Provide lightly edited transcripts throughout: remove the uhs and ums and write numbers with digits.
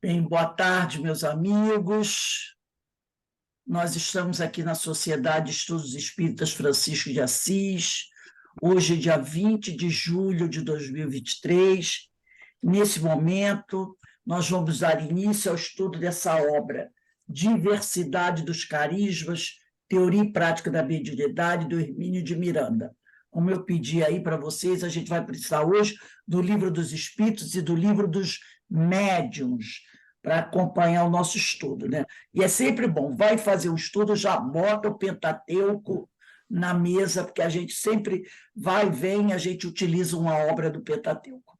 Bem, boa tarde, meus amigos. Nós estamos aqui na Sociedade de Estudos Espíritas Francisco de Assis, hoje, dia 20 de julho de 2023. Nesse momento, nós vamos dar início ao estudo dessa obra, Diversidade dos Carismas, Teoria e Prática da Mediunidade, do Hermínio de Miranda. Como eu pedi aí para vocês, a gente vai precisar hoje do Livro dos Espíritos e do Livro dos Médiuns, para acompanhar o nosso estudo, né? E é sempre bom, vai fazer um estudo, já bota o Pentateuco na mesa, porque a gente sempre vai e vem, a gente utiliza uma obra do Pentateuco.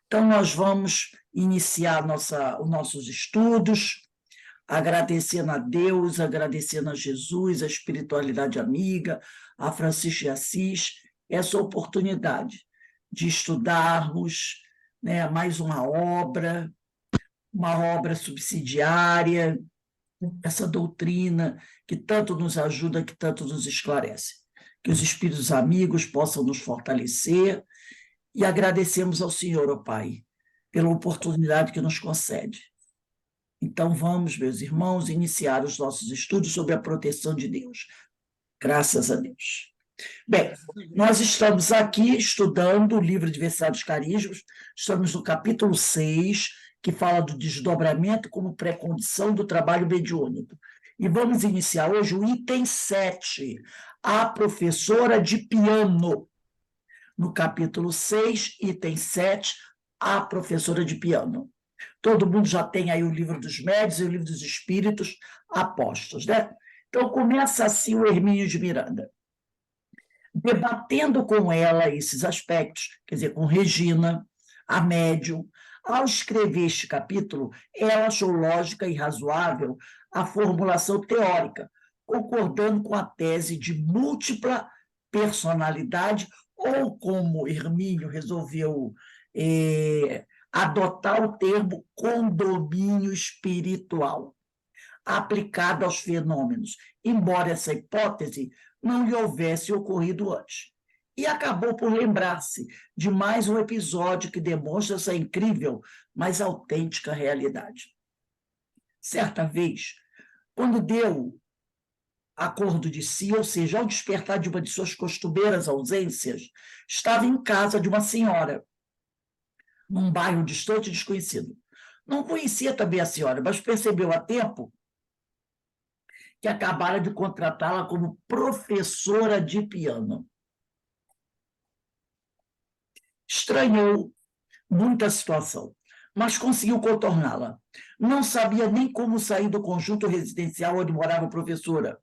Então, nós vamos iniciar os nossos estudos, agradecendo a Deus, agradecendo a Jesus, a espiritualidade amiga, a Francisco de Assis, essa oportunidade de estudarmos, né, mais uma obra subsidiária, essa doutrina que tanto nos ajuda, que tanto nos esclarece. Que os espíritos amigos possam nos fortalecer e agradecemos ao Senhor, ó Pai, pela oportunidade que nos concede. Então vamos, meus irmãos, iniciar os nossos estudos sobre a proteção de Deus. Graças a Deus. Bem, nós estamos aqui estudando o livro Diversidade dos Carismas, estamos no capítulo 6, que fala do desdobramento como pré-condição do trabalho mediúnico. E vamos iniciar hoje o item 7, a professora de piano. No capítulo 6, item 7, a professora de piano. Todo mundo já tem aí o livro dos médiuns e o livro dos espíritos apostos, né? Então, começa assim o Hermínio de Miranda. Debatendo com ela esses aspectos, quer dizer, com Regina, a médium, ao escrever este capítulo, ela achou lógica e razoável a formulação teórica, concordando com a tese de múltipla personalidade, ou como Hermínio resolveu adotar o termo condomínio espiritual, aplicado aos fenômenos, embora essa hipótese não lhe houvesse ocorrido antes. E acabou por lembrar-se de mais um episódio que demonstra essa incrível, mas autêntica realidade. Certa vez, quando deu acordo de si, ou seja, ao despertar de uma de suas costumeiras ausências, estava em casa de uma senhora, num bairro distante e desconhecido. Não conhecia também a senhora, mas percebeu a tempo que acabara de contratá-la como professora de piano. Estranhou muito a situação, mas conseguiu contorná-la. Não sabia nem como sair do conjunto residencial onde morava a professora,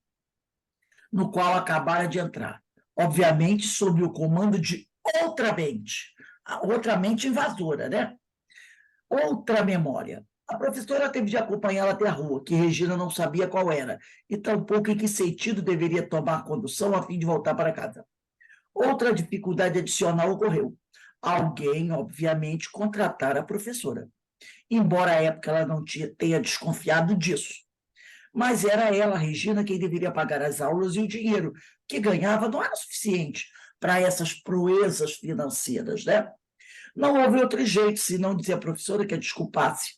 no qual acabara de entrar, obviamente sob o comando de outra mente invasora, né? Outra memória. A professora teve de acompanhá-la até a rua, que Regina não sabia qual era, e tampouco em que sentido deveria tomar condução a fim de voltar para casa. Outra dificuldade adicional ocorreu. Alguém, obviamente, contratara a professora, embora à época ela não tenha desconfiado disso. Mas era ela, Regina, quem deveria pagar as aulas, e o dinheiro que ganhava não era suficiente para essas proezas financeiras, né? Não houve outro jeito, senão dizer à professora que a desculpasse,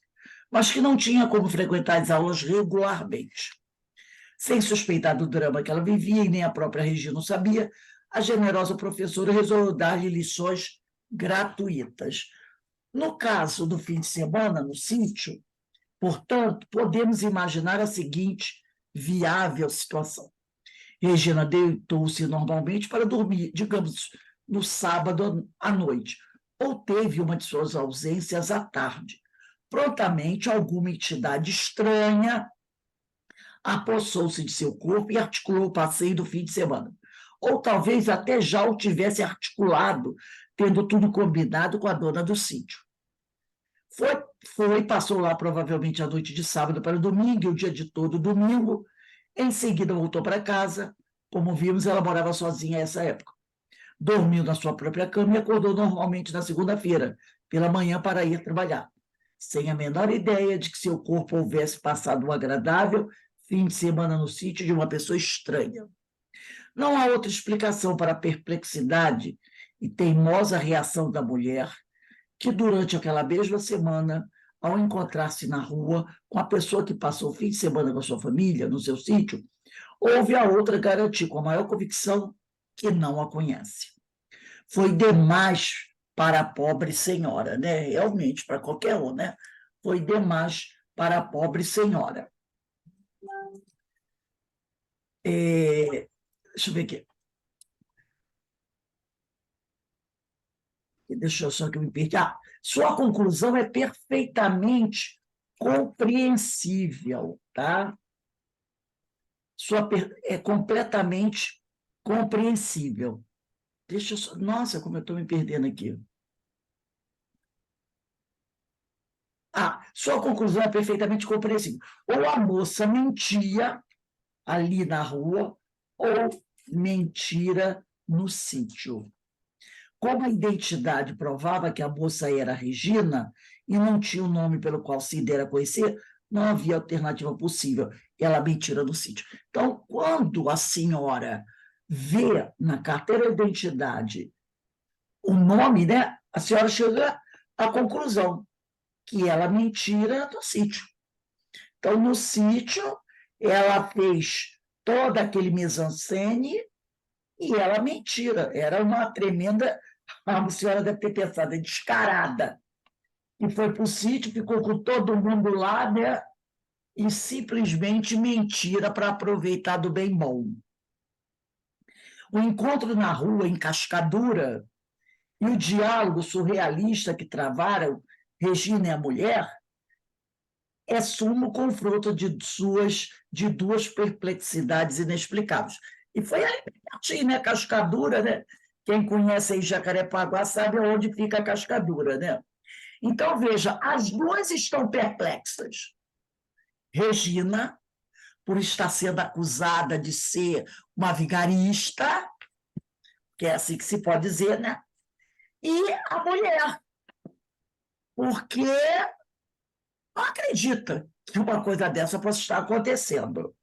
mas que não tinha como frequentar as aulas regularmente. Sem suspeitar do drama que ela vivia, e nem a própria Regina sabia, a generosa professora resolveu dar-lhe lições gratuitas. No caso do fim de semana, no sítio, portanto, podemos imaginar a seguinte viável situação. Regina deitou-se normalmente para dormir, digamos, no sábado à noite, ou teve uma de suas ausências à tarde. Prontamente, alguma entidade estranha apossou-se de seu corpo e articulou o passeio do fim de semana. Ou talvez até já o tivesse articulado, tendo tudo combinado com a dona do sítio. Passou lá provavelmente a noite de sábado para domingo, e o dia de todo domingo. Em seguida voltou para casa. Como vimos, ela morava sozinha a essa época. Dormiu na sua própria cama e acordou normalmente na segunda-feira, pela manhã, para ir trabalhar, sem a menor ideia de que seu corpo houvesse passado um agradável fim de semana no sítio de uma pessoa estranha. Não há outra explicação para a perplexidade e teimosa reação da mulher, que durante aquela mesma semana ao encontrar-se na rua com a pessoa que passou o fim de semana com a sua família, no seu sítio, ouve a outra garantir com a maior convicção que não a conhece. Foi demais para a pobre senhora, né? Realmente, para qualquer um, né? Foi demais para a pobre senhora. Deixa eu ver aqui. Deixa eu só que eu me perdi. Sua conclusão é perfeitamente compreensível, tá? É completamente compreensível. Deixa eu só... Nossa, como eu estou me perdendo aqui. Sua conclusão é perfeitamente compreensível. Ou a moça mentia ali na rua, ou mentira no sítio. Como a identidade provava que a moça era Regina e não tinha o nome pelo qual se dera conhecer, não havia alternativa possível. Ela mentira no sítio. Então, quando a senhora vê na carteira de identidade o nome, né, a senhora chega à conclusão que ela mentira no sítio. Então, no sítio, ela fez todo aquele mise-en-scène e ela mentira. Era uma tremenda... A senhora deve ter pensado, é descarada. E foi para o sítio, ficou com todo mundo lá, né? E simplesmente mentira para aproveitar do bem bom. O encontro na rua, em Cascadura, e o diálogo surrealista que travaram Regina e a mulher é sumo confronto de duas perplexidades inexplicáveis. E foi ali pertinho, né? Cascadura, né? Quem conhece aí Jacarepaguá sabe onde fica a Cascadura, né? Então, veja, as duas estão perplexas. Regina, por estar sendo acusada de ser uma vigarista, que é assim que se pode dizer, né? E a mulher, porque não acredita que uma coisa dessa possa estar acontecendo.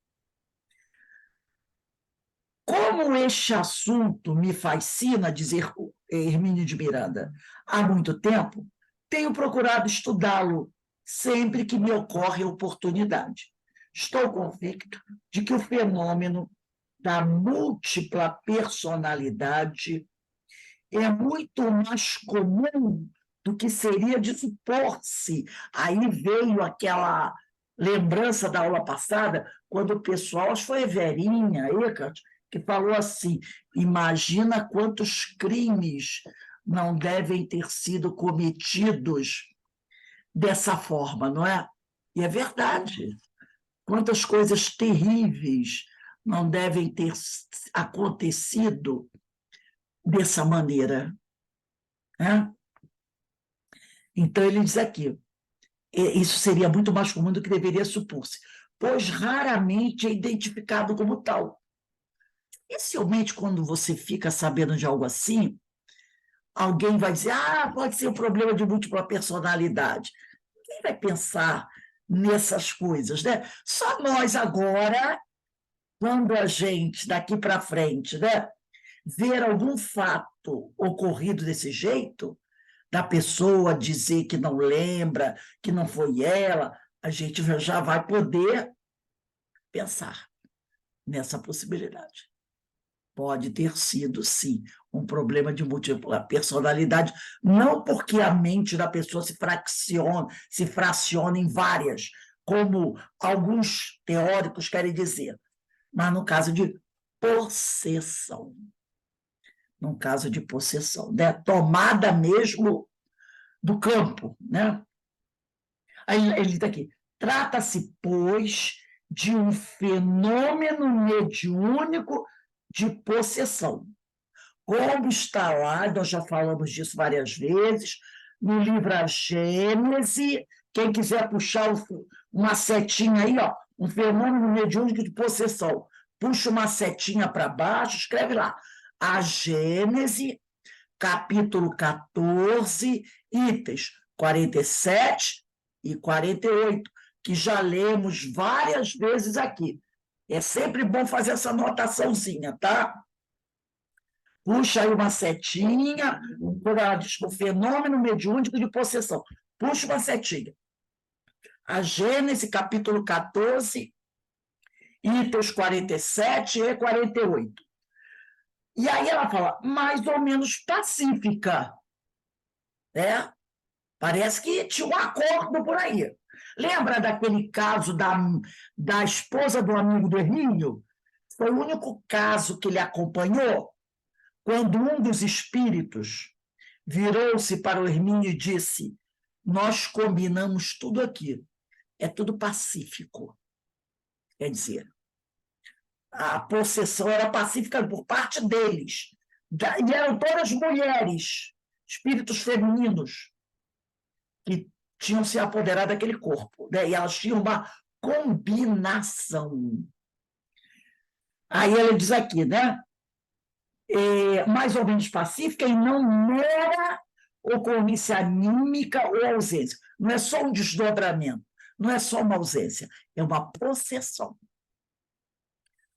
Como este assunto me fascina, dizer Hermínio de Miranda, há muito tempo, tenho procurado estudá-lo sempre que me ocorre a oportunidade. Estou convicto de que o fenômeno da múltipla personalidade é muito mais comum do que seria de supor-se. Aí veio aquela lembrança da aula passada, quando o pessoal, acho que foi a Verinha Eckert, que falou assim: imagina quantos crimes não devem ter sido cometidos dessa forma, não é? E é verdade. Quantas coisas terríveis não devem ter acontecido dessa maneira, né? Então, ele diz aqui, isso seria muito mais comum do que deveria supor-se, pois raramente é identificado como tal. Especialmente quando você fica sabendo de algo assim, alguém vai dizer, pode ser um problema de múltipla personalidade. Quem vai pensar nessas coisas, né? Só nós agora, quando a gente, daqui para frente, né, ver algum fato ocorrido desse jeito, da pessoa dizer que não lembra, que não foi ela, a gente já vai poder pensar nessa possibilidade. Pode ter sido, sim, um problema de múltipla personalidade, não porque a mente da pessoa se fraciona em várias, como alguns teóricos querem dizer, mas no caso de possessão. No caso de possessão, né? Tomada mesmo do campo, né? Aí ele diz aqui, trata-se, pois, de um fenômeno mediúnico de possessão. Como está lá, nós já falamos disso várias vezes, no livro A Gênese, quem quiser puxar uma setinha aí, ó, um fenômeno mediúnico de possessão, puxa uma setinha para baixo, escreve lá, A Gênese, capítulo 14, itens 47 e 48, que já lemos várias vezes aqui. É sempre bom fazer essa anotaçãozinha, tá? Puxa aí uma setinha, o fenômeno mediúnico de possessão. Puxa uma setinha. A Gênesis, capítulo 14, itens 47 e 48. E aí ela fala, mais ou menos pacífica, né? Parece que tinha um acordo por aí. Lembra daquele caso da esposa do amigo do Hermínio? Foi o único caso que ele acompanhou quando um dos espíritos virou-se para o Hermínio e disse: nós combinamos tudo aqui, é tudo pacífico. Quer dizer, a possessão era pacífica por parte deles. E eram todas mulheres, espíritos femininos, que tinham se apoderado daquele corpo, né? E elas tinham uma combinação. Aí ele diz aqui, né? Mais ou menos pacífica e não mera ocorrência anímica ou ausência. Não é só um desdobramento, não é só uma ausência, é uma possessão.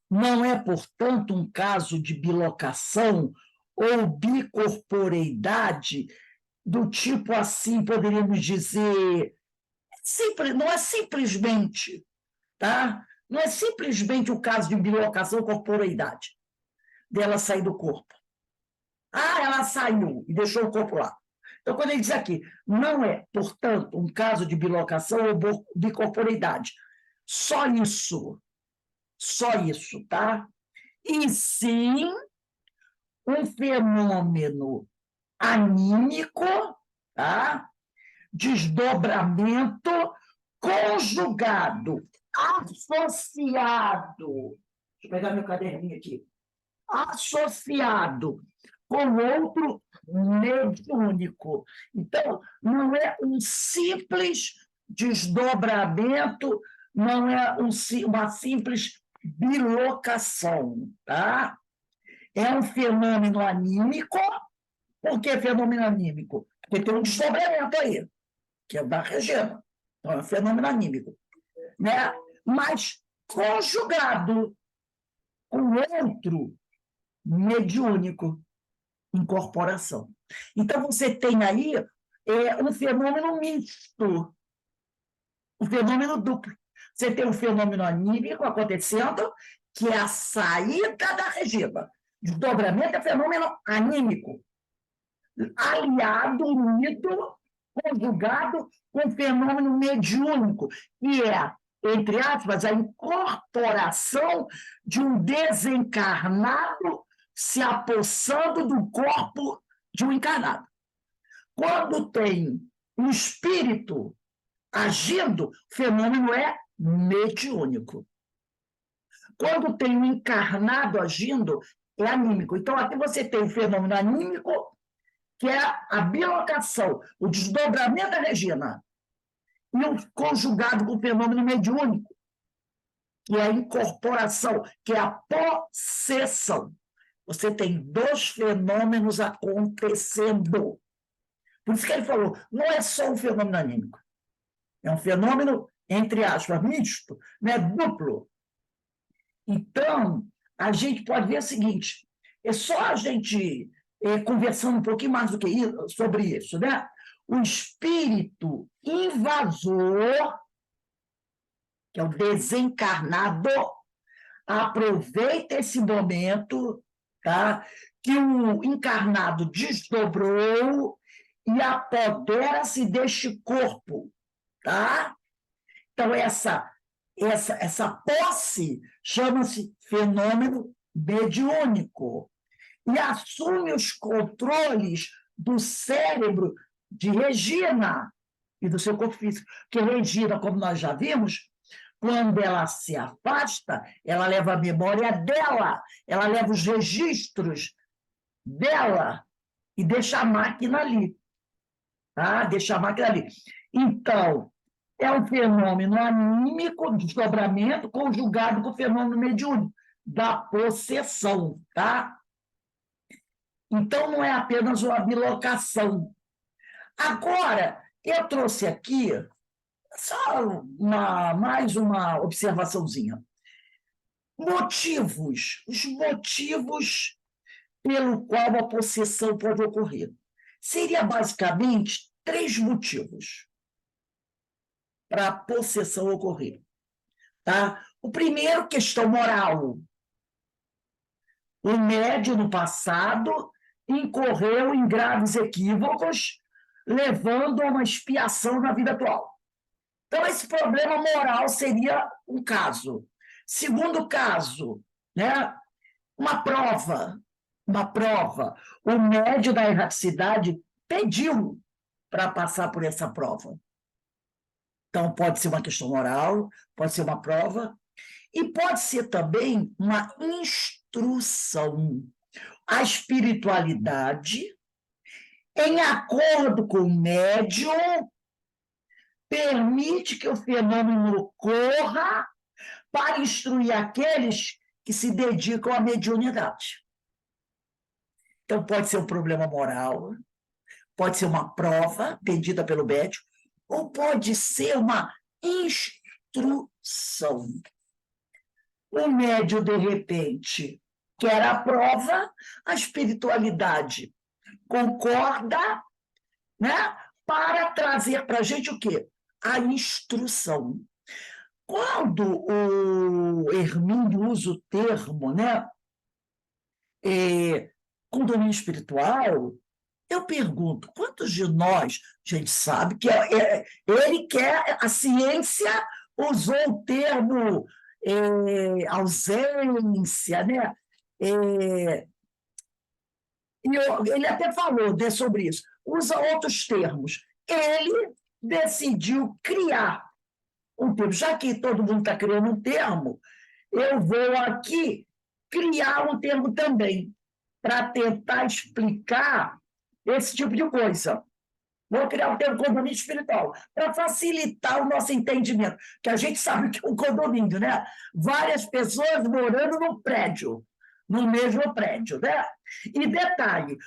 Não é, portanto, um caso de bilocação ou bicorporeidade do tipo assim, poderíamos dizer, não é simplesmente, tá? Não é simplesmente o caso de bilocação ou corporeidade, dela sair do corpo. Ah, ela saiu e deixou o corpo lá. Então, quando ele diz aqui, não é, portanto, um caso de bilocação ou bicorporeidade. Só isso, tá? E sim um fenômeno anímico, tá? Desdobramento conjugado, associado. Deixa eu pegar meu caderninho aqui. Associado com outro mediúnico. Então, não é um simples desdobramento, não é uma simples bilocação, tá? É um fenômeno anímico. Por que fenômeno anímico? Porque tem um desdobramento aí, que é o da Regina. Então, é um fenômeno anímico. Né? Mas conjugado com outro mediúnico, incorporação. Então, você tem aí um fenômeno misto, um fenômeno duplo. Você tem um fenômeno anímico acontecendo, que é a saída da Regina. Desdobramento é fenômeno anímico, aliado, unido, conjugado com fenômeno mediúnico, que é, entre aspas, a incorporação de um desencarnado se apossando do corpo de um encarnado. Quando tem um espírito agindo, o fenômeno é mediúnico. Quando tem um encarnado agindo, é anímico. Então, aqui você tem o fenômeno anímico, que é a bilocação, o desdobramento da Regina, e o conjugado com o fenômeno mediúnico, que é a incorporação, que é a possessão. Você tem dois fenômenos acontecendo. Por isso que ele falou, não é só um fenômeno anímico, é um fenômeno, entre aspas, misto, né, duplo. Então, a gente pode ver o seguinte, é só a gente conversando um pouquinho mais do que isso, sobre isso, né? O espírito invasor, que é o desencarnado, aproveita esse momento, tá? Que o encarnado desdobrou e apodera-se deste corpo, tá? Então, essa posse chama-se fenômeno mediúnico e assume os controles do cérebro de Regina e do seu corpo físico. Porque Regina, como nós já vimos, quando ela se afasta, ela leva a memória dela, ela leva os registros dela e deixa a máquina ali. Tá? Deixa a máquina ali. Então, é um fenômeno anímico, desdobramento, conjugado com o fenômeno mediúnico, da possessão. Tá? Então, não é apenas uma bilocação. Agora, eu trouxe aqui só mais uma observaçãozinha. Os motivos pelo qual a possessão pode ocorrer. Seria basicamente três motivos. para a possessão ocorrer. Tá? O primeiro, questão moral. O médium no passado incorreu em graves equívocos, levando a uma expiação na vida atual. Então, esse problema moral seria um caso. Segundo caso, né, uma prova. O médium da erraticidade pediu para passar por essa prova. Então, pode ser uma questão moral, pode ser uma prova, e pode ser também uma instrução. A espiritualidade, em acordo com o médium, permite que o fenômeno ocorra para instruir aqueles que se dedicam à mediunidade. Então, pode ser um problema moral, pode ser uma prova pedida pelo médium, ou pode ser uma instrução. O médium, de repente, quer a prova, a espiritualidade concorda, né, para trazer para a gente o quê? A instrução. Quando o Hermínio usa o termo, né, condomínio espiritual, eu pergunto, quantos de nós, a gente sabe que ele quer, a ciência usou o termo ausência, né? Ele até falou, né, sobre isso, usa outros termos. Ele decidiu criar um termo. Já que todo mundo está criando um termo, eu vou aqui criar um termo também, para tentar explicar esse tipo de coisa. Vou criar um termo condomínio espiritual, para facilitar o nosso entendimento, que a gente sabe que é um condomínio, né? Várias pessoas morando no prédio, no mesmo prédio, né? E detalhe,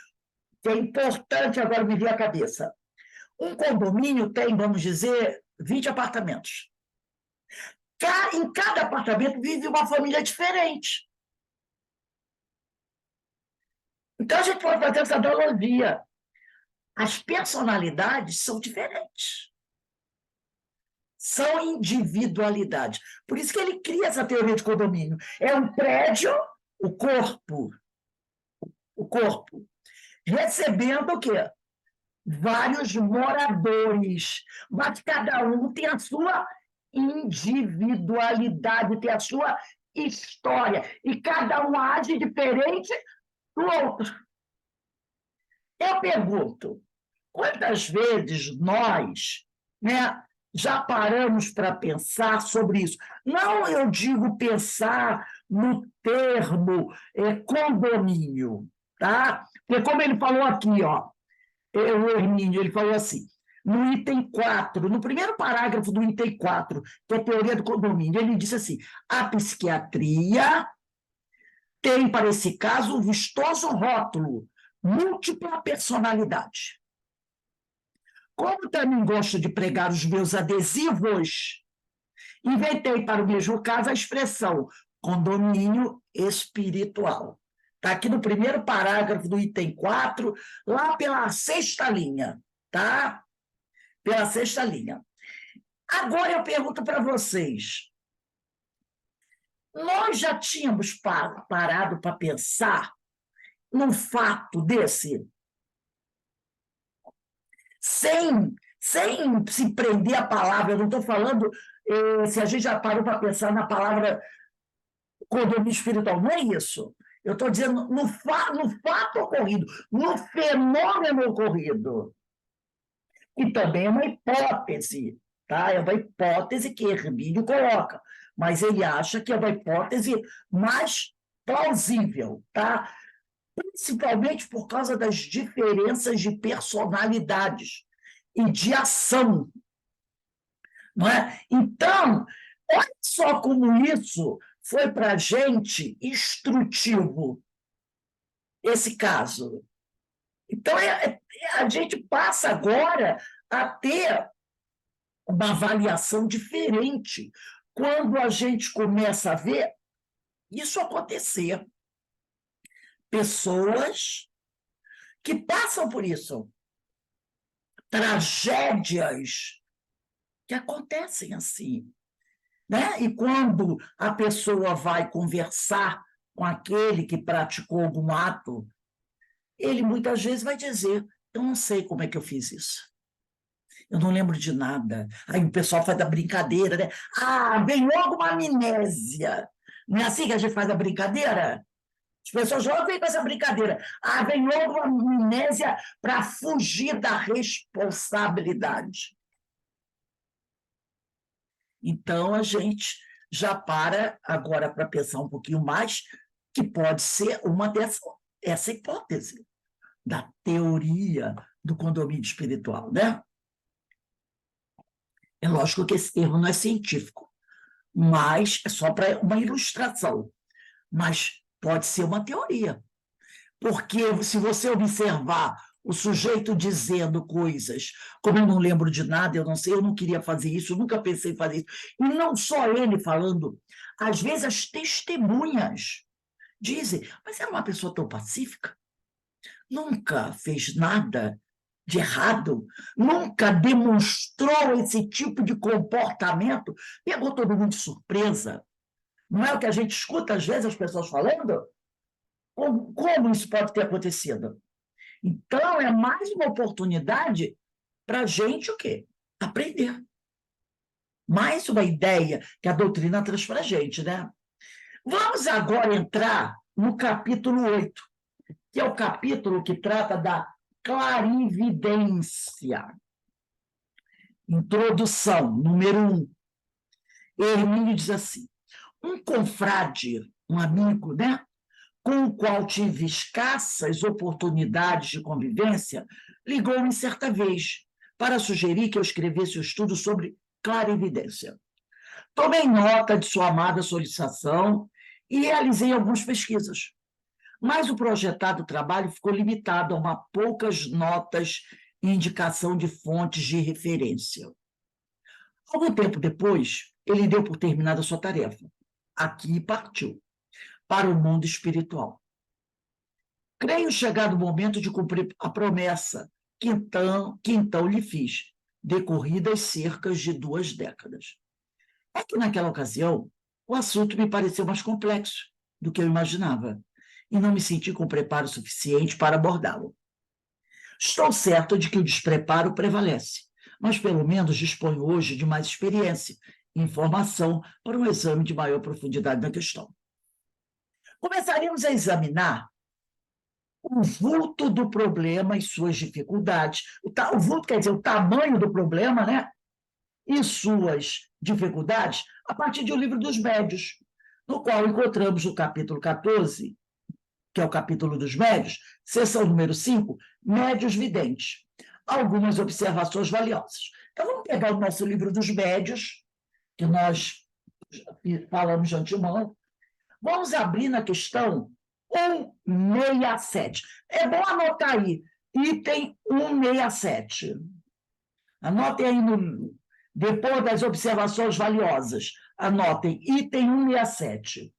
que é importante agora me vir à cabeça, um condomínio tem, vamos dizer, 20 apartamentos. Em cada apartamento vive uma família diferente. Então, a gente pode fazer essa analogia. As personalidades são diferentes. São individualidades. Por isso que ele cria essa teoria de condomínio. É um prédio, o corpo, recebendo o quê? Vários moradores, mas cada um tem a sua individualidade, tem a sua história, e cada um age diferente do outro. Eu pergunto, quantas vezes nós, né, já paramos para pensar sobre isso? Não, eu digo pensar no termo condomínio, tá? Porque como ele falou aqui, ó, o Hermínio, ele falou assim, no item 4, no primeiro parágrafo do item 4, que é a teoria do condomínio, ele disse assim, a psiquiatria tem, para esse caso, o vistoso rótulo, múltipla personalidade. Como também gosto de pregar os meus adesivos, inventei para o mesmo caso a expressão condomínio espiritual. Está aqui no primeiro parágrafo do item 4, lá pela sexta linha, tá? Pela sexta linha. Agora eu pergunto para vocês, nós já tínhamos parado para pensar num fato desse? Sem se prender à palavra, eu não estou falando se a gente já parou para pensar na palavra condomínio espiritual, não é isso. Eu estou dizendo no fato ocorrido, no fenômeno ocorrido. E também é uma hipótese, tá? É uma hipótese que Hermínio coloca, mas ele acha que é uma hipótese mais plausível, tá? Principalmente por causa das diferenças de personalidades e de ação, não é? Então, olha só como isso foi para a gente instrutivo, esse caso. Então, a gente passa agora a ter uma avaliação diferente quando a gente começa a ver isso acontecer. Pessoas que passam por isso, tragédias que acontecem assim, né? E quando a pessoa vai conversar com aquele que praticou algum ato, ele muitas vezes vai dizer: eu não sei como é que eu fiz isso. Eu não lembro de nada. Aí o pessoal faz a brincadeira, né? Ah, vem logo uma amnésia. Não é assim que a gente faz a brincadeira? As pessoas logo vêm com essa brincadeira. Ah, vem logo uma amnésia para fugir da responsabilidade. Então, a gente já para agora para pensar um pouquinho mais que pode ser essa hipótese da teoria do condomínio espiritual, né? É lógico que esse termo não é científico, mas é só para uma ilustração. Mas pode ser uma teoria, porque se você observar o sujeito dizendo coisas, como eu não lembro de nada, eu não sei, eu não queria fazer isso, eu nunca pensei em fazer isso, e não só ele falando, às vezes as testemunhas dizem, mas era uma pessoa tão pacífica, nunca fez nada de errado, nunca demonstrou esse tipo de comportamento, pegou todo mundo de surpresa. Não é o que a gente escuta às vezes as pessoas falando? Como isso pode ter acontecido? Então, é mais uma oportunidade para a gente o quê? Aprender. Mais uma ideia que a doutrina traz para a gente, né? Vamos agora entrar no capítulo 8, que é o capítulo que trata da clarividência. Introdução, número 1. Hermínio diz assim: um confrade, um amigo, né, com o qual tive escassas oportunidades de convivência, ligou-me certa vez para sugerir que eu escrevesse um estudo sobre clarividência. Tomei nota de sua amada solicitação e realizei algumas pesquisas, mas o projetado trabalho ficou limitado a uma poucas notas e indicação de fontes de referência. Algum tempo depois, ele deu por terminada a sua tarefa. Aqui partiu para o mundo espiritual. Creio chegado o momento de cumprir a promessa que então lhe fiz, decorridas cerca de 2 décadas. É que naquela ocasião o assunto me pareceu mais complexo do que eu imaginava e não me senti com preparo suficiente para abordá-lo. Estou certo de que o despreparo prevalece, mas pelo menos disponho hoje de mais experiência e informação para um exame de maior profundidade na questão. Começaremos a examinar o vulto do problema e suas dificuldades. O vulto quer dizer o tamanho do problema, né? E suas dificuldades, a partir do Livro dos Médios, no qual encontramos no capítulo 14, que é o capítulo dos médios, seção número 5, Médios Videntes. Algumas observações valiosas. Então, vamos pegar o nosso Livro dos Médios, que nós falamos de antemão, vamos abrir na questão 167. É bom anotar aí, item 167. Anotem aí, depois das observações valiosas, anotem item 167.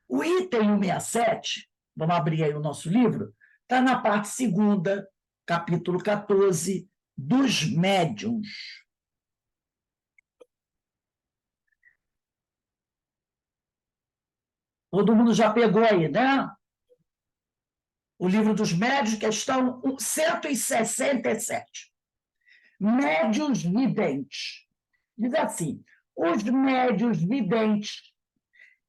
O item 167, vamos abrir aí o nosso livro, está na parte 2ª, capítulo 14, dos médiuns. Todo mundo já pegou aí, né? O livro dos médiuns, questão 167. Médiuns videntes. Diz assim: os médiuns videntes,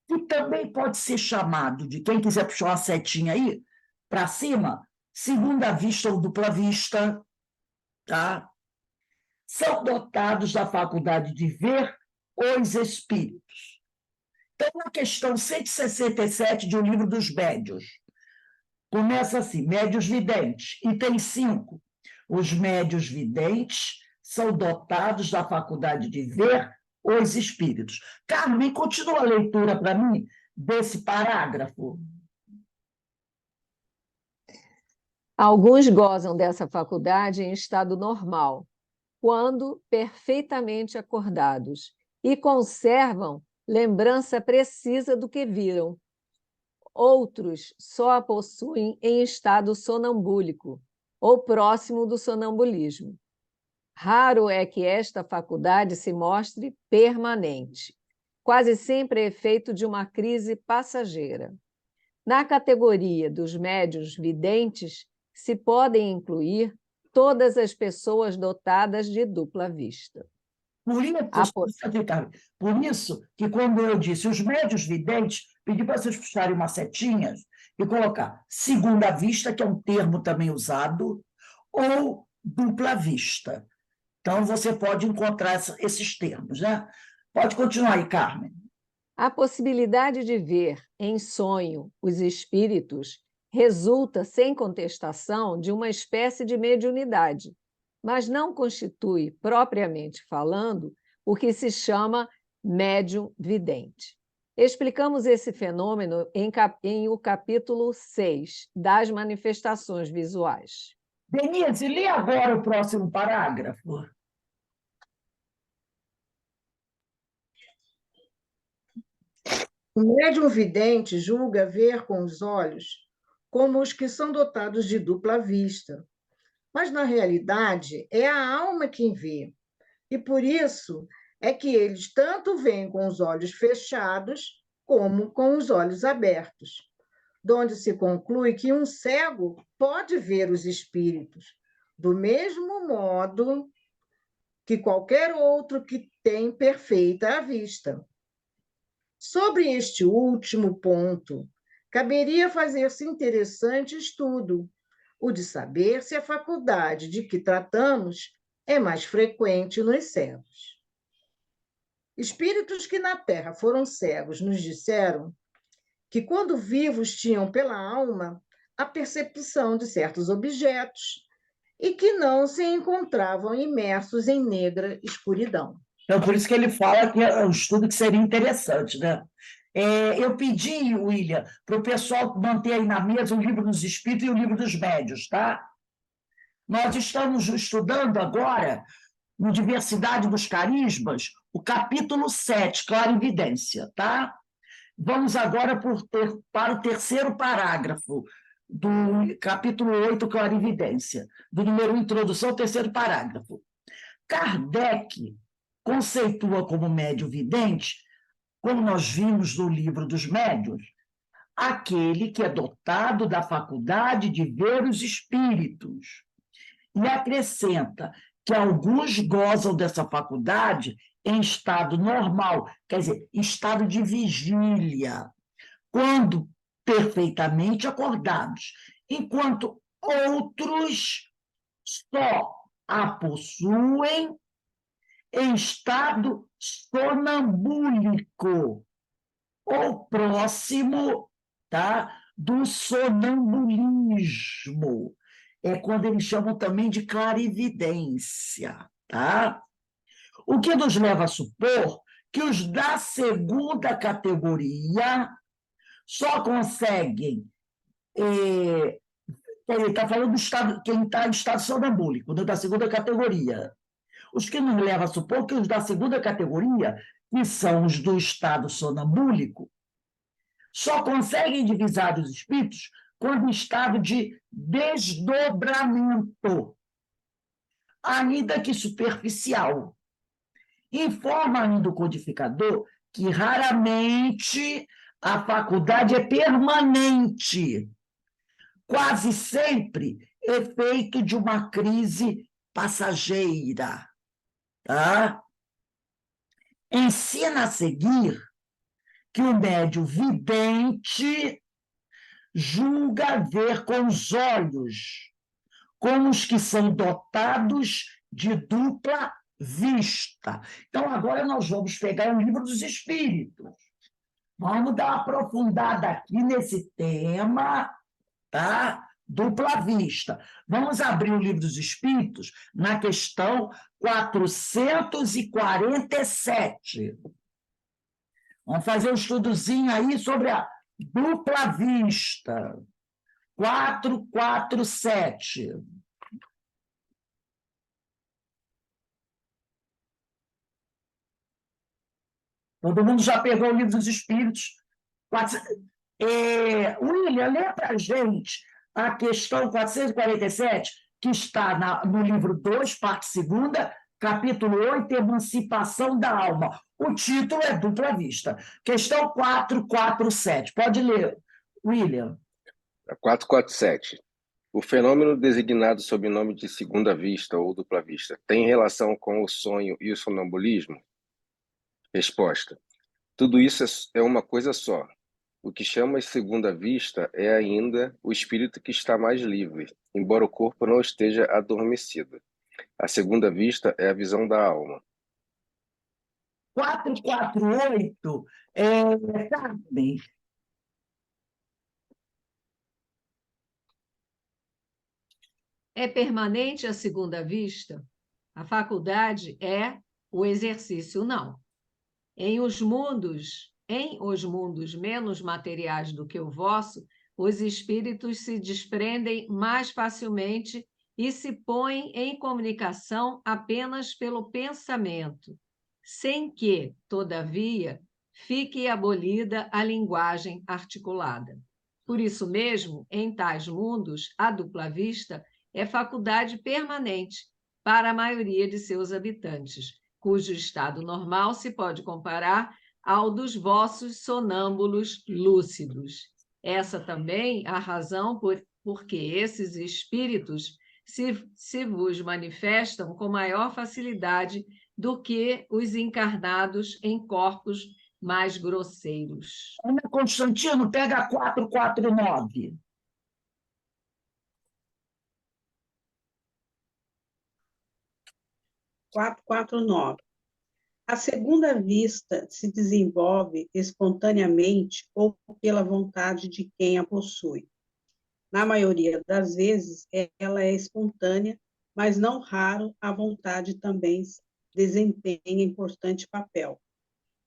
que também pode ser chamado de, quem quiser puxar uma setinha aí, para cima, segunda vista ou dupla vista, tá? São dotados da faculdade de ver os espíritos. Então, na questão 167 de O Livro dos Médiuns, começa assim: médiuns videntes, item 5. Os médiuns videntes são dotados da faculdade de ver os espíritos. Carmen, continua a leitura para mim desse parágrafo. Alguns gozam dessa faculdade em estado normal, quando perfeitamente acordados, e conservam lembrança precisa do que viram. Outros só a possuem em estado sonambúlico ou próximo do sonambulismo. Raro é que esta faculdade se mostre permanente. Quase sempre é efeito de uma crise passageira. Na categoria dos médiuns videntes, se podem incluir todas as pessoas dotadas de dupla vista. Por isso que, quando eu disse os médiuns videntes, pedi para vocês puxarem umas setinhas e colocar segunda vista, que é um termo também usado, ou dupla vista. Então, você pode encontrar esses termos, né? Pode continuar aí, Carmen. A possibilidade de ver em sonho os espíritos resulta, sem contestação, de uma espécie de mediunidade, mas não constitui, propriamente falando, o que se chama médium vidente. Explicamos esse fenômeno em o capítulo 6 das manifestações visuais. Denise, lê agora o próximo parágrafo. O médium vidente julga ver com os olhos como os que são dotados de dupla vista, mas, na realidade, é a alma quem vê, e por isso é que eles tanto veem com os olhos fechados como com os olhos abertos, donde se conclui que um cego pode ver os espíritos, do mesmo modo que qualquer outro que tem perfeita vista. Sobre este último ponto, caberia fazer-se interessante estudo, o de saber se a faculdade de que tratamos é mais frequente nos cegos. Espíritos que na Terra foram cegos nos disseram que, quando vivos, tinham pela alma a percepção de certos objetos e que não se encontravam imersos em negra escuridão. Então, por isso que ele fala que é um estudo que seria interessante, né? Eu pedi, William, para o pessoal manter aí na mesa o livro dos Espíritos e o livro dos Médiuns, tá? Nós estamos estudando agora, no Diversidade dos Carismas, o capítulo 7, Clarividência, tá? Vamos agora para o terceiro parágrafo do capítulo 8, Clarividência, do número 1, Introdução, terceiro parágrafo. Kardec conceitua como médium vidente, como nós vimos no livro dos médiuns, aquele que é dotado da faculdade de ver os espíritos. E acrescenta que alguns gozam dessa faculdade em estado normal, quer dizer, estado de vigília, quando perfeitamente acordados, enquanto outros só a possuem em estado sonambúlico, ou próximo, tá, do sonambulismo. É quando eles chamam também de clarividência. Tá? O que nos leva a supor que os da segunda categoria só conseguem... ele está falando do estado, quem está em estado sonambúlico, da segunda categoria. Os que nos levam a supor que os da segunda categoria, que são os do estado sonambúlico, só conseguem divisar os espíritos quando em estado de desdobramento, ainda que superficial. Informa ainda o codificador que raramente a faculdade é permanente, quase sempre efeito de uma crise passageira. Tá? Ensina a seguir que o médium vidente julga ver com os olhos, com os que são dotados de dupla vista. Então, agora nós vamos pegar o livro dos Espíritos. Vamos dar uma aprofundada aqui nesse tema, tá? Dupla vista. Vamos abrir o livro dos Espíritos na questão 447. Vamos fazer um estudozinho aí sobre a dupla vista. 447. Todo mundo já pegou o livro dos Espíritos. William, lê para a gente a questão 447, que está no livro 2, parte 2ª, capítulo 8, Emancipação da Alma. O título é Dupla Vista. Questão 447. Pode ler, William. 447. O fenômeno designado sob o nome de segunda vista ou dupla vista tem relação com o sonho e o sonambulismo? Resposta. Tudo isso é uma coisa só. O que chamas segunda vista é ainda o espírito que está mais livre, embora o corpo não esteja adormecido. A segunda vista é a visão da alma. 448, Carmen. É permanente a segunda vista? A faculdade é, o exercício não. Em os mundos menos materiais do que o vosso, os espíritos se desprendem mais facilmente e se põem em comunicação apenas pelo pensamento, sem que, todavia, fique abolida a linguagem articulada. Por isso mesmo, em tais mundos, a dupla vista é faculdade permanente para a maioria de seus habitantes, cujo estado normal se pode comparar ao dos vossos sonâmbulos lúcidos. Essa também a razão porque esses espíritos se vos manifestam com maior facilidade do que os encarnados em corpos mais grosseiros. Ana Constantino, pega 449. A segunda vista se desenvolve espontaneamente ou pela vontade de quem a possui. Na maioria das vezes, ela é espontânea, mas não raro a vontade também desempenha importante papel.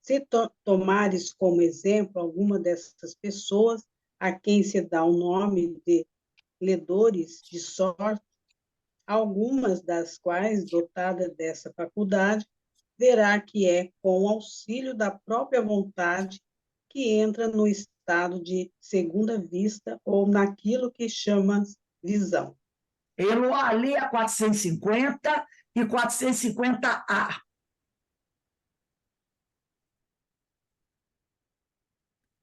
Se tomares como exemplo alguma dessas pessoas, a quem se dá o nome de ledores de sorte, algumas das quais, dotada dessa faculdade, verá que é com o auxílio da própria vontade que entra no estado de segunda vista ou naquilo que chamas visão. Eloá, lê a 450 e 450A.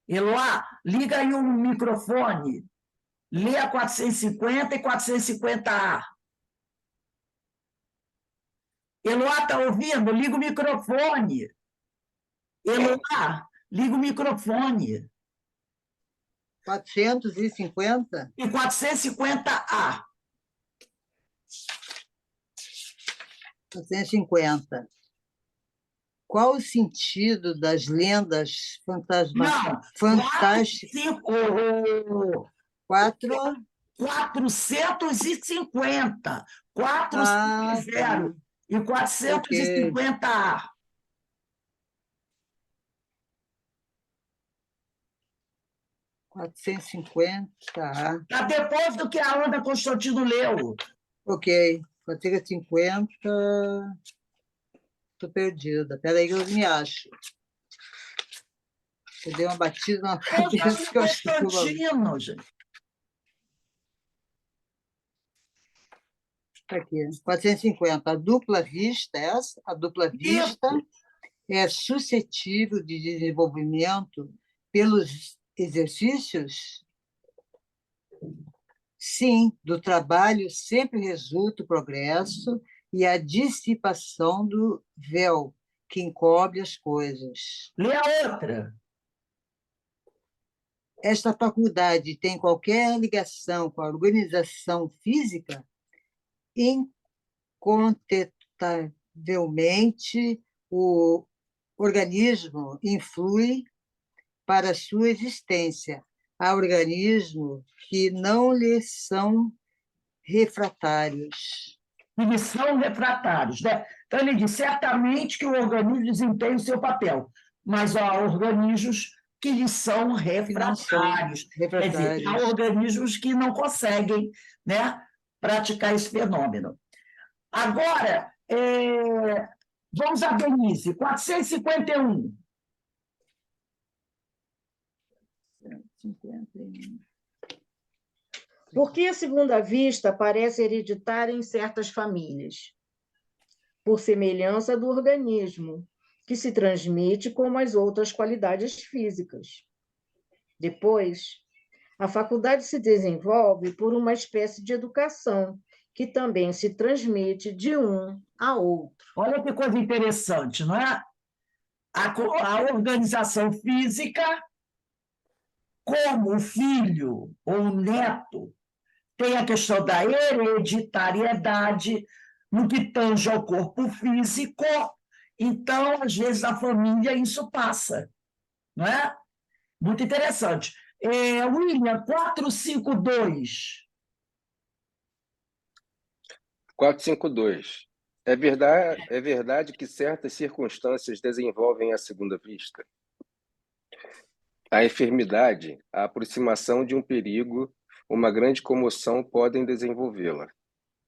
Eloá, liga aí o microfone. Lê a 450 e 450A. Eloá, está ouvindo? Liga o microfone. Eloá, liga o microfone. 450? E 450A. 450. Qual o sentido das lendas fantásticas? 450. 450 e 450A. Está depois do que a Ana Constantino leu. Ok. 450. Estou perdida. Espera aí que eu me acho. Eu dei uma batida na cabeça que eu acho que eu... Constantino, gente. Aqui, 450. A dupla vista, essa? A dupla vista é suscetível de desenvolvimento pelos exercícios? Sim, do trabalho sempre resulta o progresso e a dissipação do véu que encobre as coisas. Lê a outra. Esta faculdade tem qualquer ligação com a organização física? Incontestavelmente, o organismo influi para a sua existência. Há organismos que não lhe são refratários. Eles são refratários, né? Então, ele diz certamente que o organismo desempenha o seu papel, mas há organismos que lhes são refratários. Quer dizer, há organismos que não conseguem, né, praticar esse fenômeno. Agora, vamos a Denise, 451. 451. Por que a segunda vista parece hereditária em certas famílias? Por semelhança do organismo, que se transmite como as outras qualidades físicas. Depois, a faculdade se desenvolve por uma espécie de educação, que também se transmite de um a outro. Olha que coisa interessante, não é? A organização física, como o filho ou o neto, tem a questão da hereditariedade no que tange ao corpo físico, então, às vezes, na família isso passa, não é? Muito interessante. William, 452. 452. É verdade que certas circunstâncias desenvolvem a segunda vista. A enfermidade, a aproximação de um perigo, uma grande comoção podem desenvolvê-la.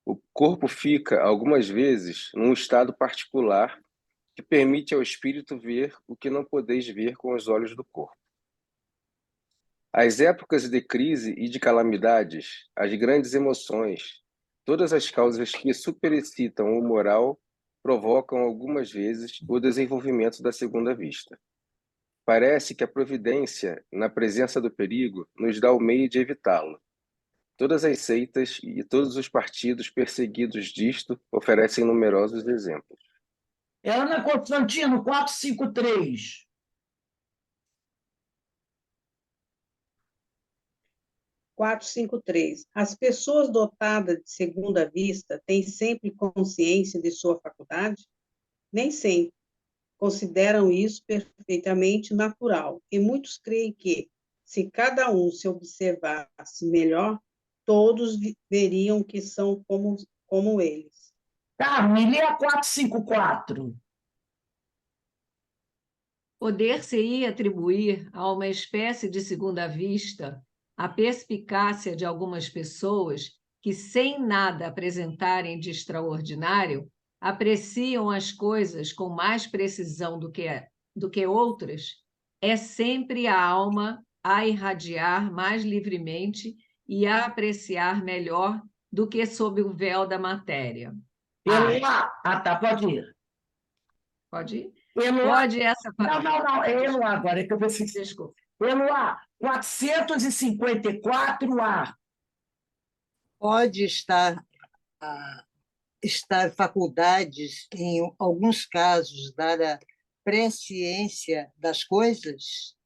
O corpo fica, algumas vezes, num estado particular que permite ao espírito ver o que não podeis ver com os olhos do corpo. As épocas de crise e de calamidades, as grandes emoções, todas as causas que superexcitam o moral provocam algumas vezes o desenvolvimento da segunda vista. Parece que a providência, na presença do perigo, nos dá o meio de evitá-lo. Todas as seitas e todos os partidos perseguidos disto oferecem numerosos exemplos. Ana Constantino, 453. 453. As pessoas dotadas de segunda vista têm sempre consciência de sua faculdade? Nem sempre. Consideram isso perfeitamente natural, e muitos creem que, se cada um se observasse melhor, todos veriam que são como eles. Carmen, lê a 454. Poder-se-ia atribuir a uma espécie de segunda vista a perspicácia de algumas pessoas que, sem nada apresentarem de extraordinário, apreciam as coisas com mais precisão do que outras, é sempre a alma a irradiar mais livremente e a apreciar melhor do que sob o véu da matéria. Tá, pode ir. Pode ir? Eloá. Pode essa... Não, é Eloá agora, é que eu pensei. Desculpa. Eloá, 454A. Pode estar faculdades, em alguns casos, dar a presciência das coisas?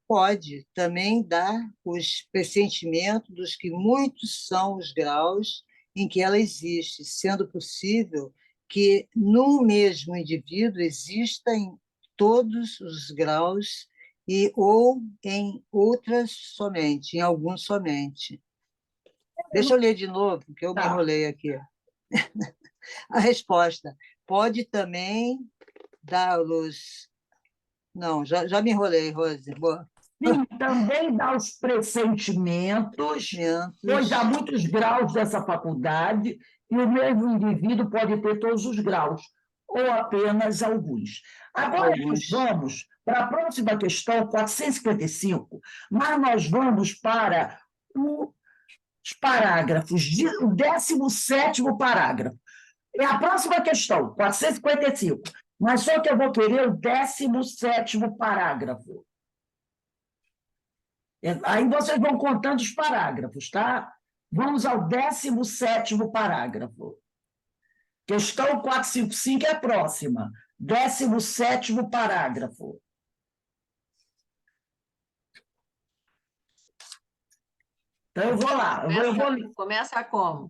Pode também dar os pressentimentos dos que muitos são os graus em que ela existe, sendo possível que no mesmo indivíduo exista em todos os graus ou em outras somente, em alguns somente. Deixa eu ler de novo, porque eu me enrolei aqui. A resposta: pode também dar-los... Não, já me enrolei, Rose. Boa. Sim, também dá os pressentimentos, pois há muitos graus dessa faculdade, e o mesmo indivíduo pode ter todos os graus, ou apenas alguns. Agora nós vamos para a próxima questão, 455, mas nós vamos para os parágrafos, o 17º parágrafo. É a próxima questão, 455, mas só que eu vou querer o 17º parágrafo. Aí vocês vão contando os parágrafos, tá? Vamos ao 17º parágrafo. Questão 455 é a próxima. 17º parágrafo. Então, eu vou lá. Começa como?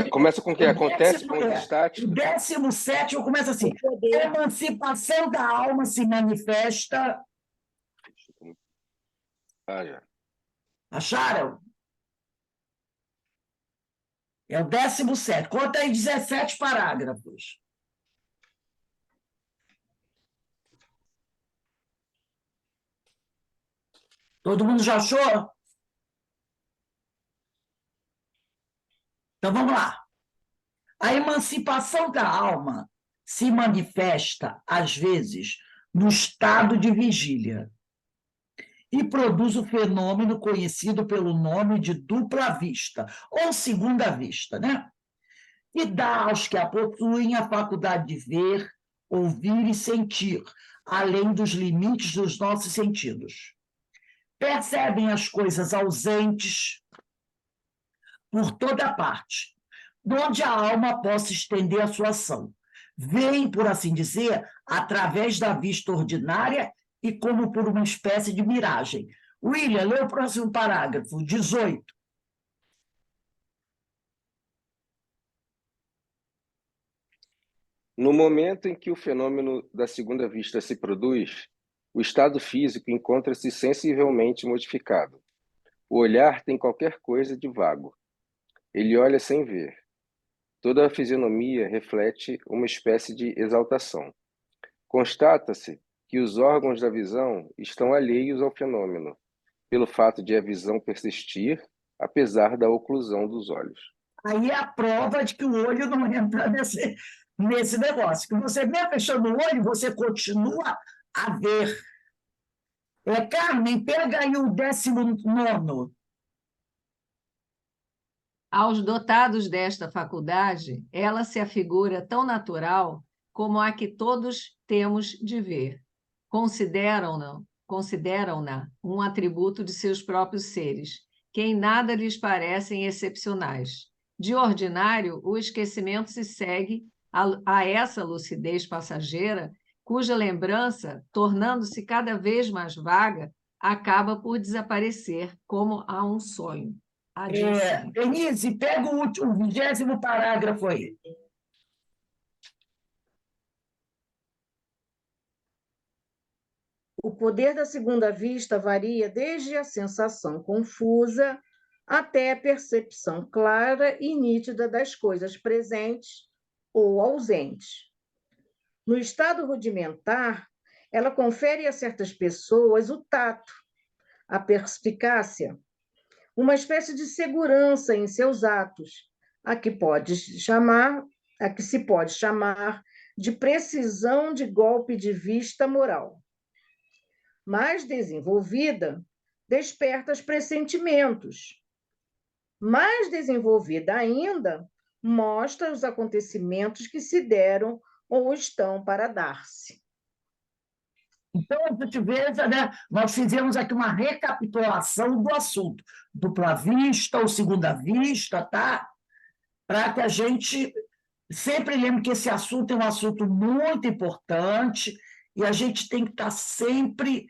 Começa com o que acontece com os estáticos. O 17º começa assim. A emancipação da alma se manifesta... Já. Acharam? É o 17º. Conta aí 17 parágrafos. Todo mundo já achou? Então, vamos lá. A emancipação da alma se manifesta, às vezes, no estado de vigília. e produz o fenômeno conhecido pelo nome de dupla vista, ou segunda vista, né? E dá aos que a possuem a faculdade de ver, ouvir e sentir, além dos limites dos nossos sentidos. Percebem as coisas ausentes por toda parte, onde a alma possa estender a sua ação. Veem, por assim dizer, através da vista ordinária e como por uma espécie de miragem. William, lê o próximo parágrafo, 18. No momento em que o fenômeno da segunda vista se produz, o estado físico encontra-se sensivelmente modificado. O olhar tem qualquer coisa de vago. Ele olha sem ver. Toda a fisionomia reflete uma espécie de exaltação. Constata-se que os órgãos da visão estão alheios ao fenômeno, pelo fato de a visão persistir, apesar da oclusão dos olhos. Aí é a prova de que o olho não entra nesse negócio. Que você, mesmo fechando o olho, você continua a ver. Carmen, pega aí o 19º. Aos dotados desta faculdade, ela se afigura tão natural como a que todos temos de ver. Consideram-na um atributo de seus próprios seres, que em nada lhes parecem excepcionais. De ordinário, o esquecimento se segue a essa lucidez passageira, cuja lembrança, tornando-se cada vez mais vaga, acaba por desaparecer como a um sonho. Denise, pega o 20º parágrafo aí. O poder da segunda vista varia desde a sensação confusa até a percepção clara e nítida das coisas presentes ou ausentes. No estado rudimentar, ela confere a certas pessoas o tato, a perspicácia, uma espécie de segurança em seus atos, a que se pode chamar de precisão de golpe de vista moral. Mais desenvolvida, desperta os pressentimentos. Mais desenvolvida ainda, mostra os acontecimentos que se deram ou estão para dar-se. Então, a gente veja, né, nós fizemos aqui uma recapitulação do assunto. Dupla vista ou segunda vista, tá? Para que a gente sempre lembre que esse assunto é um assunto muito importante e a gente tem que estar sempre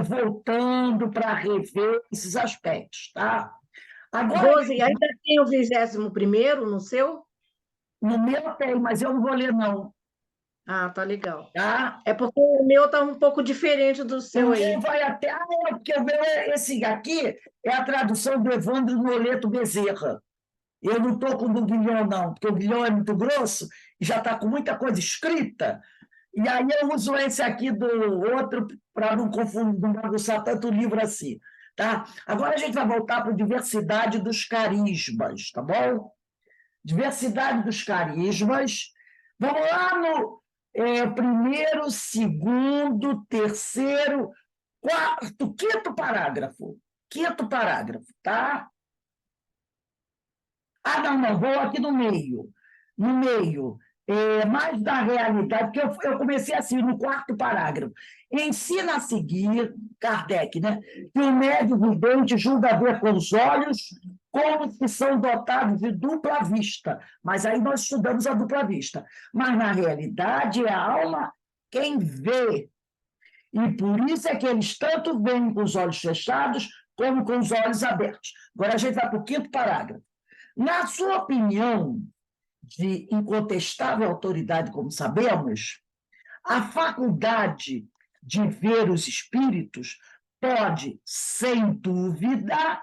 voltando para rever esses aspectos, tá? Agora, Rose, ainda tem o 21º no seu? no meu tem, mas eu não vou ler, não. Ah, tá legal. Tá? É porque o meu está um pouco diferente do seu aí. O meu vai até... porque o meu esse aqui é a tradução do Evandro Noleto Bezerra. Eu não estou com o do Guilhom, não, porque o Guilhom é muito grosso e já está com muita coisa escrita. E aí eu uso esse aqui do outro para não confundir, não bagunçar tanto o livro assim. Tá? Agora a gente vai voltar para a diversidade dos carismas, tá bom? Diversidade dos carismas. Vamos lá no primeiro, segundo, terceiro, quarto, quinto parágrafo. Quinto parágrafo, tá? Não, vou aqui no meio. No meio, mais da realidade, porque eu comecei assim, no quarto parágrafo. Ensina a seguir, Kardec, né, que o médium vidente julga ver com os olhos como que são dotados de dupla vista. Mas aí nós estudamos a dupla vista. Mas, na realidade, é a alma quem vê. E por isso é que eles tanto veem com os olhos fechados como com os olhos abertos. Agora a gente vai para o quinto parágrafo. Na sua opinião, de incontestável autoridade, como sabemos, a faculdade de ver os espíritos pode, sem dúvida,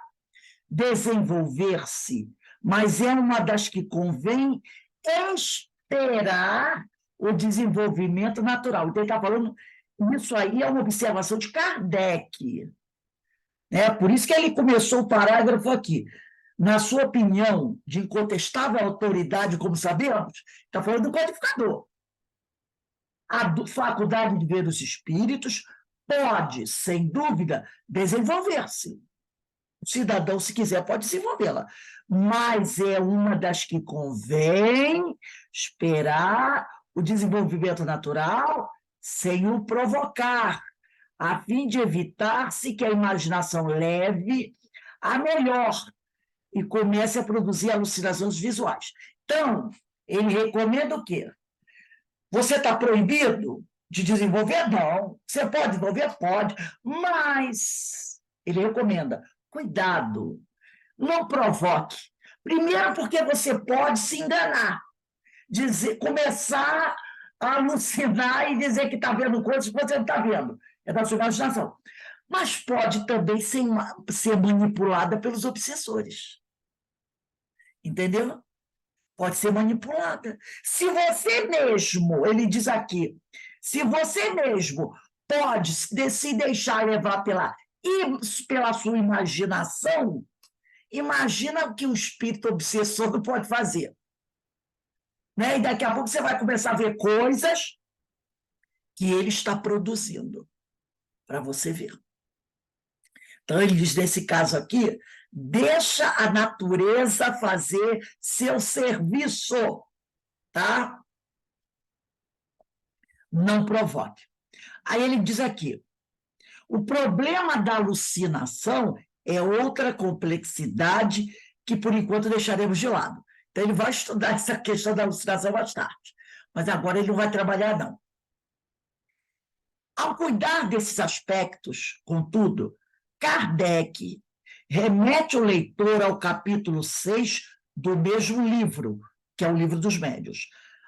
desenvolver-se, mas é uma das que convém esperar o desenvolvimento natural. Então, ele está falando, isso aí é uma observação de Kardec. Por isso que ele começou o parágrafo aqui. Na sua opinião, de incontestável autoridade, como sabemos, está falando do codificador. A faculdade de ver os espíritos pode, sem dúvida, desenvolver-se. O cidadão, se quiser, pode desenvolvê-la, mas é uma das que convém esperar o desenvolvimento natural sem o provocar, a fim de evitar-se que a imaginação leve a melhor e comece a produzir alucinações visuais. Então, ele recomenda o quê? Você está proibido de desenvolver? Não. Você pode desenvolver? Pode. Mas ele recomenda, cuidado, não provoque. Primeiro porque você pode se enganar, começar a alucinar e dizer que está vendo coisas que você não está vendo. É da sua imaginação. Mas pode também ser manipulada pelos obsessores. Entendeu? Pode ser manipulada. Se você mesmo, ele diz aqui, se você mesmo pode se deixar levar pela sua imaginação, imagina o que o espírito obsessor não pode fazer. Né? E daqui a pouco você vai começar a ver coisas que ele está produzindo para você ver. Então, ele diz, nesse caso aqui, deixa a natureza fazer seu serviço, tá? Não provoque. Aí ele diz aqui, o problema da alucinação é outra complexidade que, por enquanto, deixaremos de lado. Então, ele vai estudar essa questão da alucinação mais tarde, mas agora ele não vai trabalhar, não. Ao cuidar desses aspectos, contudo, Kardec remete o leitor ao capítulo 6 do mesmo livro, que é o Livro dos Médiuns,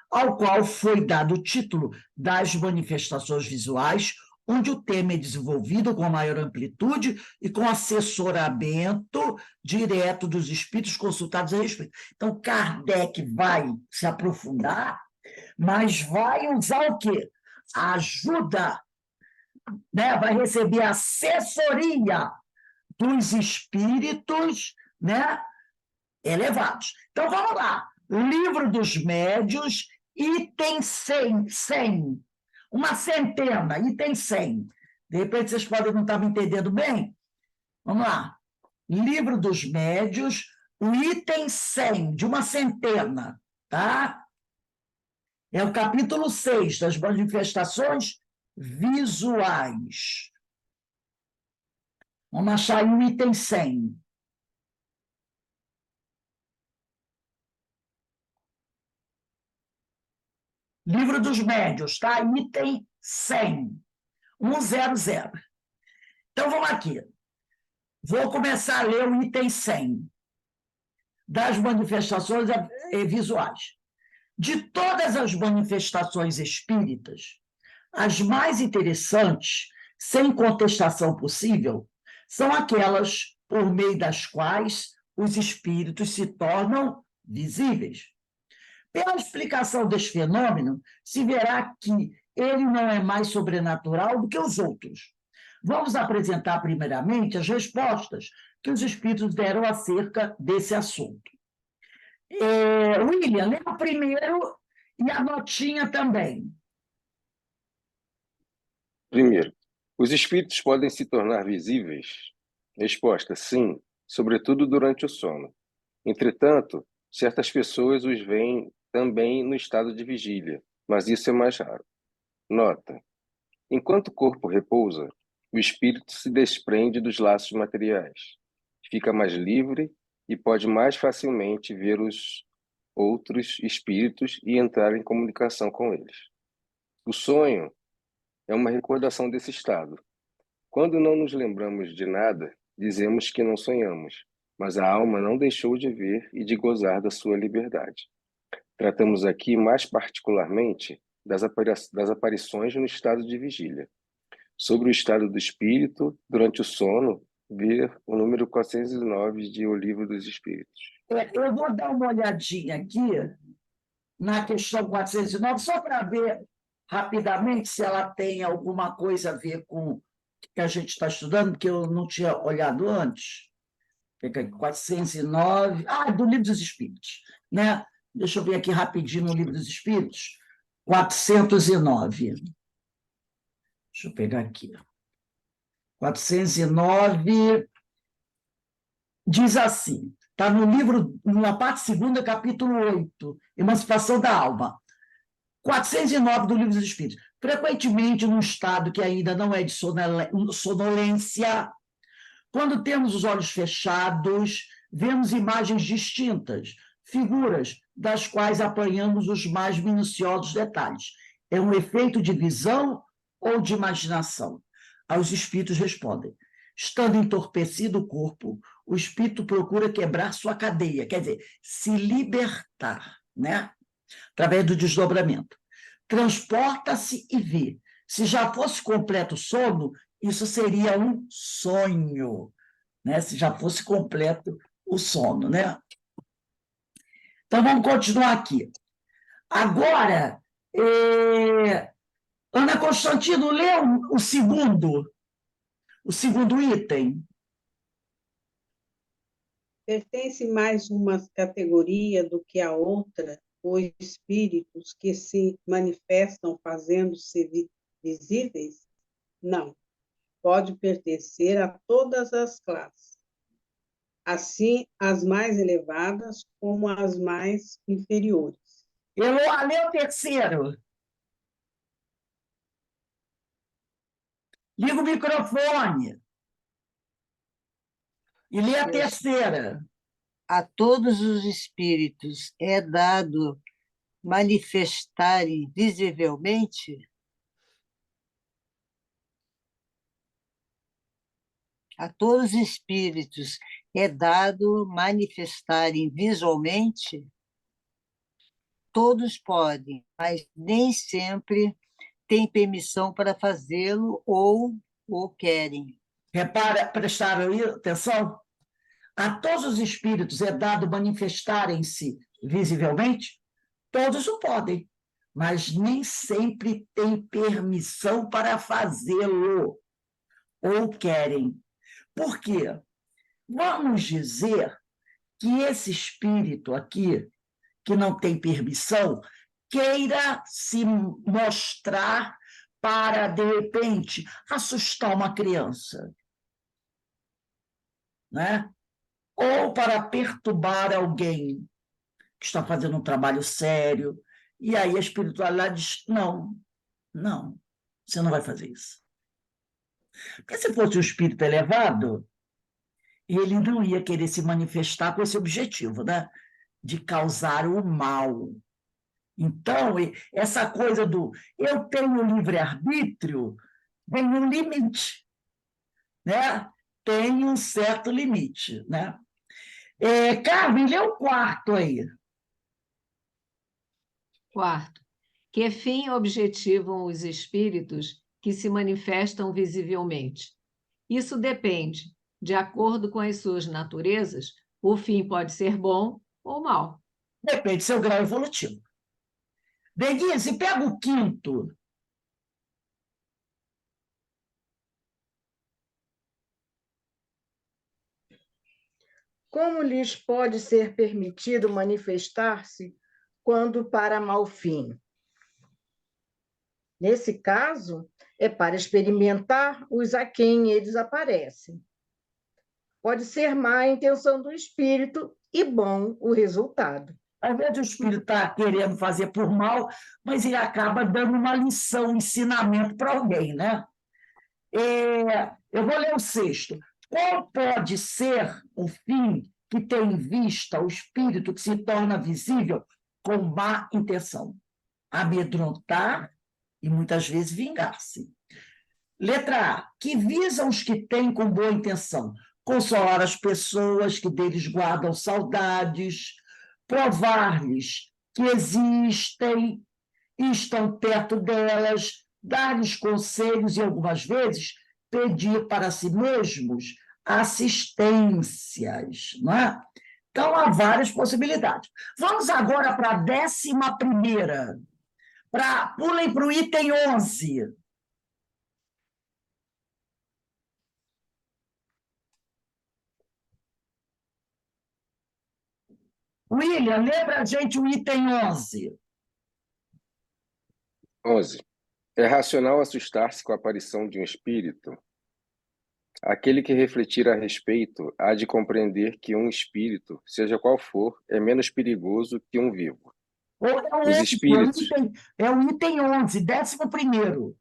ao qual foi dado o título das manifestações visuais, onde o tema é desenvolvido com maior amplitude e com assessoramento direto dos espíritos consultados a respeito. Então, Kardec vai se aprofundar, mas vai usar o quê? A ajuda, né? Vai receber assessoria dos espíritos, né, elevados. Então, vamos lá. Livro dos Médiuns, item 100. Uma centena, item 100. De repente, vocês podem não estar me entendendo bem. Vamos lá. Livro dos Médiuns, o item 100, de uma centena, tá? É o capítulo 6 das manifestações visuais. Vamos achar aí o item 100. Livro dos Médiuns, tá? Item 100. 100. Então, vamos aqui. Vou começar a ler o item 100 das manifestações visuais. De todas as manifestações espíritas, as mais interessantes, sem contestação possível, são aquelas por meio das quais os espíritos se tornam visíveis. Pela explicação deste fenômeno, se verá que ele não é mais sobrenatural do que os outros. Vamos apresentar primeiramente as respostas que os espíritos deram acerca desse assunto. William, lê o primeiro e a notinha também. Primeiro, os espíritos podem se tornar visíveis? Resposta: sim, sobretudo durante o sono. Entretanto, certas pessoas os veem também no estado de vigília, mas isso é mais raro. Nota: enquanto o corpo repousa, o espírito se desprende dos laços materiais, fica mais livre e pode mais facilmente ver os outros espíritos e entrar em comunicação com eles. O sonho é uma recordação desse estado. Quando não nos lembramos de nada, dizemos que não sonhamos, mas a alma não deixou de ver e de gozar da sua liberdade. Tratamos aqui mais particularmente das aparições no estado de vigília. Sobre o estado do espírito, durante o sono, ver o número 409 de O Livro dos Espíritos. Eu vou dar uma olhadinha aqui na questão 409, só para ver rapidamente se ela tem alguma coisa a ver com o que a gente está estudando, porque eu não tinha olhado antes. 409, do Livro dos Espíritos, né? Deixa eu ver aqui rapidinho no Livro dos Espíritos, 409. Deixa eu pegar aqui. 409 diz assim, está no livro, na parte segunda, capítulo 8, Emancipação da Alma. 409 do Livro dos Espíritos. Frequentemente, num estado que ainda não é de sonolência, quando temos os olhos fechados, vemos imagens distintas, figuras das quais apanhamos os mais minuciosos detalhes. É um efeito de visão ou de imaginação? Aí os espíritos respondem: estando entorpecido o corpo, o espírito procura quebrar sua cadeia, quer dizer, se libertar, né? Através do desdobramento. Transporta-se e vê. Se já fosse completo o sono, isso seria um sonho, né? Se já fosse completo o sono, né? Então, vamos continuar aqui. Agora, Ana Constantino, lê o segundo item. Pertence mais uma categoria do que a outra os espíritos que se manifestam fazendo-se visíveis? Não. Pode pertencer a todas as classes, assim as mais elevadas como as mais inferiores. Eloá, lê o terceiro. Liga o microfone. E lê a terceira. A todos os espíritos é dado manifestarem visivelmente? A todos os espíritos é dado manifestarem visualmente? Todos podem, mas nem sempre têm permissão para fazê-lo ou o querem. Repara, prestaram atenção? A todos os espíritos é dado manifestarem-se visivelmente? Todos o podem, mas nem sempre têm permissão para fazê-lo ou querem. Por quê? Vamos dizer que esse espírito aqui, que não tem permissão, queira se mostrar para, de repente, assustar uma criança, né? Ou para perturbar alguém que está fazendo um trabalho sério, e aí a espiritualidade diz: não, não, você não vai fazer isso. Porque se fosse um espírito elevado, ele não ia querer se manifestar com esse objetivo, né? De causar o mal. Então, essa coisa do eu tenho livre-arbítrio tem um limite, né? Tem um certo limite, né? Carmen, lê o quarto aí. Quarto, que fim objetivam os espíritos que se manifestam visivelmente? Isso depende. De acordo com as suas naturezas, o fim pode ser bom ou mau. Depende do seu grau evolutivo. Denise, pega o quinto. Como lhes pode ser permitido manifestar-se quando para mau fim? Nesse caso, é para experimentar os a quem eles aparecem. Pode ser má a intenção do espírito e bom o resultado. Às vezes o espírito está querendo fazer por mal, mas ele acaba dando uma lição, um ensinamento para alguém, né? Eu vou ler o sexto. Qual pode ser o fim que tem em vista o espírito que se torna visível com má intenção? Amedrontar e muitas vezes vingar-se. Letra A, que visam os que têm com boa intenção, consolar as pessoas que deles guardam saudades, provar-lhes que existem e estão perto delas, dar-lhes conselhos e, algumas vezes, pedir para si mesmos assistências. Não é? Então, há várias possibilidades. Vamos agora para a 11ª. Pulem para o item 11. William, lembra a gente o item 11. 11. É racional assustar-se com a aparição de um espírito? Aquele que refletir a respeito há de compreender que um espírito, seja qual for, é menos perigoso que um vivo. Ou é o Os outro, espíritos... é o item 11, 11º.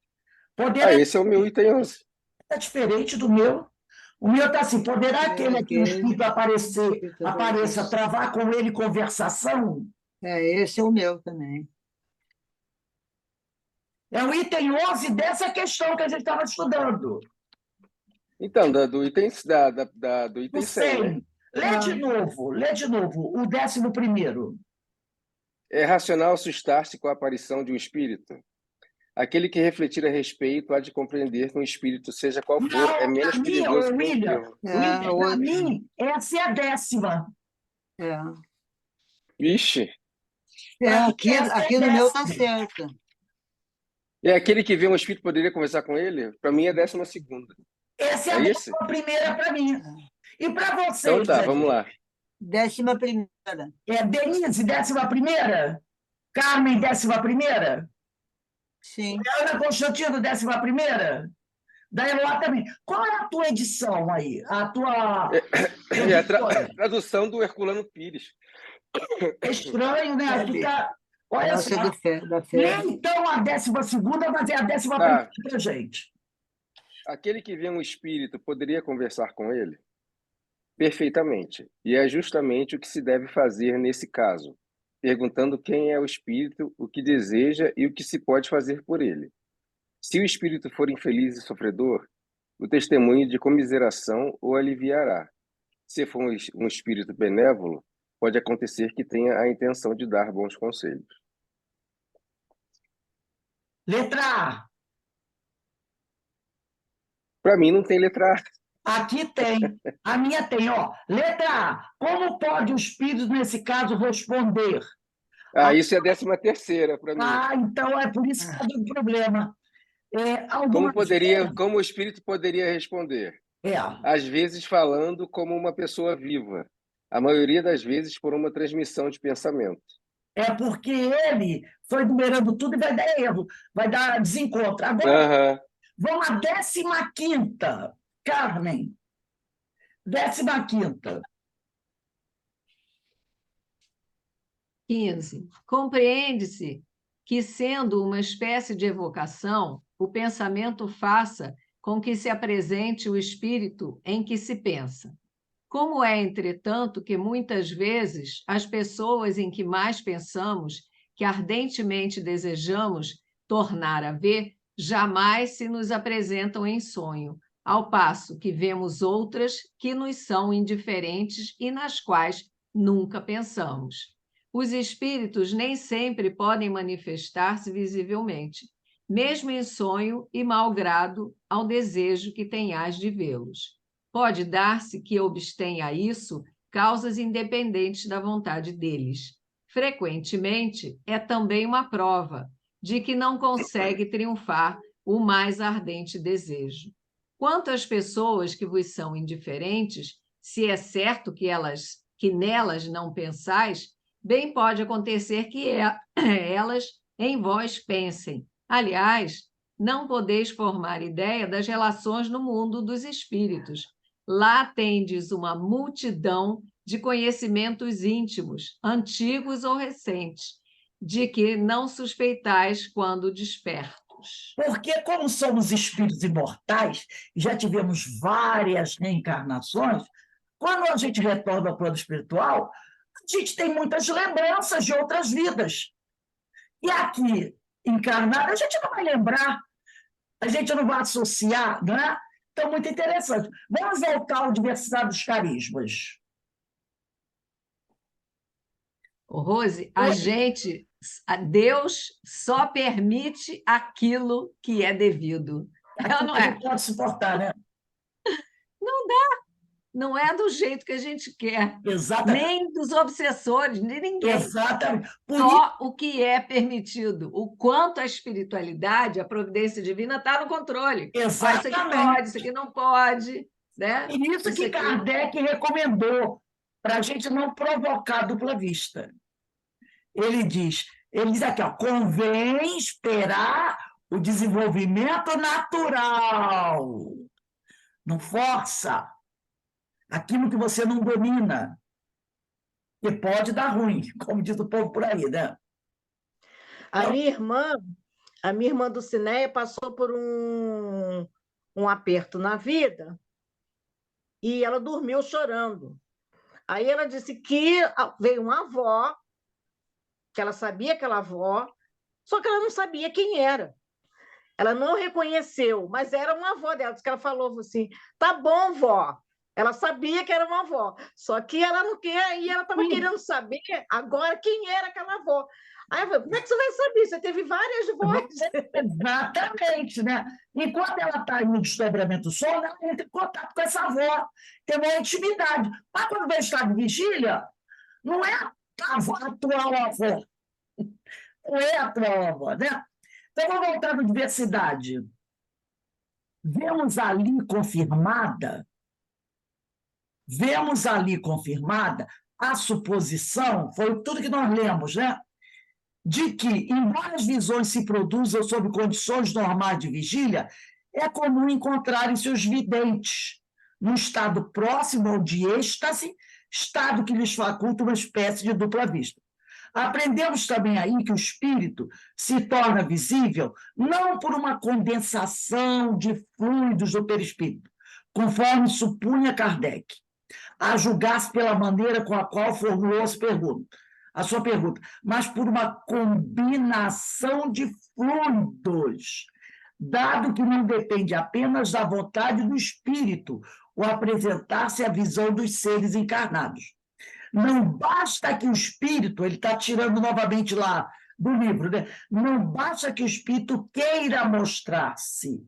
Poderá, esse é o meu item 11. é diferente do meu. O meu está assim, poderá aquele aqui, o espírito apareça, travar com ele conversação? Esse é o meu também. É o item 11 dessa questão que a gente estava estudando. Então, do item, do O item 100, né? 100. Lê de novo, o 11º. É racional assustar-se com a aparição de um espírito? Aquele que refletir a respeito há de compreender que um espírito, seja qual for, é menos perigoso que um vivo. Para mim, essa é a 10ª. Vixe! Aqui no meu está certo. É aquele que vê um espírito poderia conversar com ele? Para mim é 12ª. Essa é a 11ª para mim. E para você? Então tá, vamos lá. 11ª. Denise, 11ª? Carmen, 11ª? Sim. Ana Constantino, 11ª? Da Eloá também. Qual é a tua edição aí? A tua... É a tradução do Herculano Pires. É estranho, né? Olha só. Lê então a 12ª, mas é a 11ª para gente. Aquele que vê um espírito poderia conversar com ele? Perfeitamente. E é justamente o que se deve fazer nesse caso, perguntando quem é o espírito, o que deseja e o que se pode fazer por ele. Se o espírito for infeliz e sofredor, o testemunho de comiseração o aliviará. Se for um espírito benévolo, pode acontecer que tenha a intenção de dar bons conselhos. Letra A. Para mim não tem letra A. Aqui tem. A minha tem, ó. Letra A. Como pode o espírito, nesse caso, responder? Isso é a 13ª para mim. Então é por isso que está dando problema. Como o espírito poderia responder? Às vezes falando como uma pessoa viva, a maioria das vezes por uma transmissão de pensamento. É porque ele foi numerando tudo e vai dar erro, vai dar desencontro. Agora, vamos à 15ª, Carmen. 15ª. 15. Compreende-se que, sendo uma espécie de evocação, o pensamento faça com que se apresente o espírito em que se pensa. Como é, entretanto, que muitas vezes as pessoas em que mais pensamos, que ardentemente desejamos tornar a ver, jamais se nos apresentam em sonho, ao passo que vemos outras que nos são indiferentes e nas quais nunca pensamos. Os espíritos nem sempre podem manifestar-se visivelmente, mesmo em sonho e malgrado ao desejo que tenhas de vê-los. Pode dar-se que obstenha a isso causas independentes da vontade deles. Frequentemente, é também uma prova de que não consegue triunfar o mais ardente desejo. Quanto às pessoas que vos são indiferentes, se é certo que nelas não pensais, bem pode acontecer que elas em vós pensem. Aliás, não podeis formar ideia das relações no mundo dos espíritos. Lá tendes uma multidão de conhecimentos íntimos, antigos ou recentes, de que não suspeitais quando despertos. Porque, como somos espíritos imortais, já tivemos várias reencarnações, quando a gente retorna ao plano espiritual, a gente tem muitas lembranças de outras vidas. E aqui, encarnado, a gente não vai lembrar, a gente não vai associar, não é? Então, muito interessante. Vamos voltar ao diversidade dos carismas. Rose, Deus só permite aquilo que é devido. Não é? Pode suportar, né? Não dá. Não é do jeito que a gente quer. Exatamente. Nem dos obsessores, nem ninguém. Exatamente. Só o que é permitido. O quanto a espiritualidade, a providência divina está no controle. Exatamente. Isso aqui pode, isso aqui não pode. Né? E isso que Kardec recomendou para a gente não provocar dupla vista. Ele diz aqui, ó, convém esperar o desenvolvimento natural. Não força aquilo que você não domina, que pode dar ruim, como diz o povo por aí, né? A minha irmã Dulcineia passou por um aperto na vida e ela dormiu chorando. Aí ela disse que veio uma avó, que ela sabia aquela avó, só que ela não sabia quem era. Ela não reconheceu, mas era uma avó dela. Diz que ela falou assim: tá bom, vó. Ela sabia que era uma avó, só que ela não quer, e ela estava querendo saber agora quem era aquela avó. Aí eu falei: como é que você vai saber? Você teve várias vozes. Exatamente, né? Enquanto ela está no desdobramento sono, ela entra em contato com essa avó, tem uma intimidade. Mas quando vem estado de vigília, não é a atual avó, não é a atual avó, né? Então, vamos voltar à diversidade. Vemos ali confirmada a suposição, foi tudo que nós lemos, né? De que, embora as visões se produzam sob condições normais de vigília, é comum encontrarem-se os videntes num estado próximo ao de êxtase, estado que lhes faculta uma espécie de dupla vista. Aprendemos também aí que o espírito se torna visível não por uma condensação de fluidos do perispírito, conforme supunha Kardec, a julgar-se pela maneira com a qual formulou a sua pergunta, mas por uma combinação de fluidos, dado que não depende apenas da vontade do espírito o apresentar-se à visão dos seres encarnados. Não basta que o espírito, ele está tirando novamente lá do livro, né? Não basta que o espírito queira mostrar-se,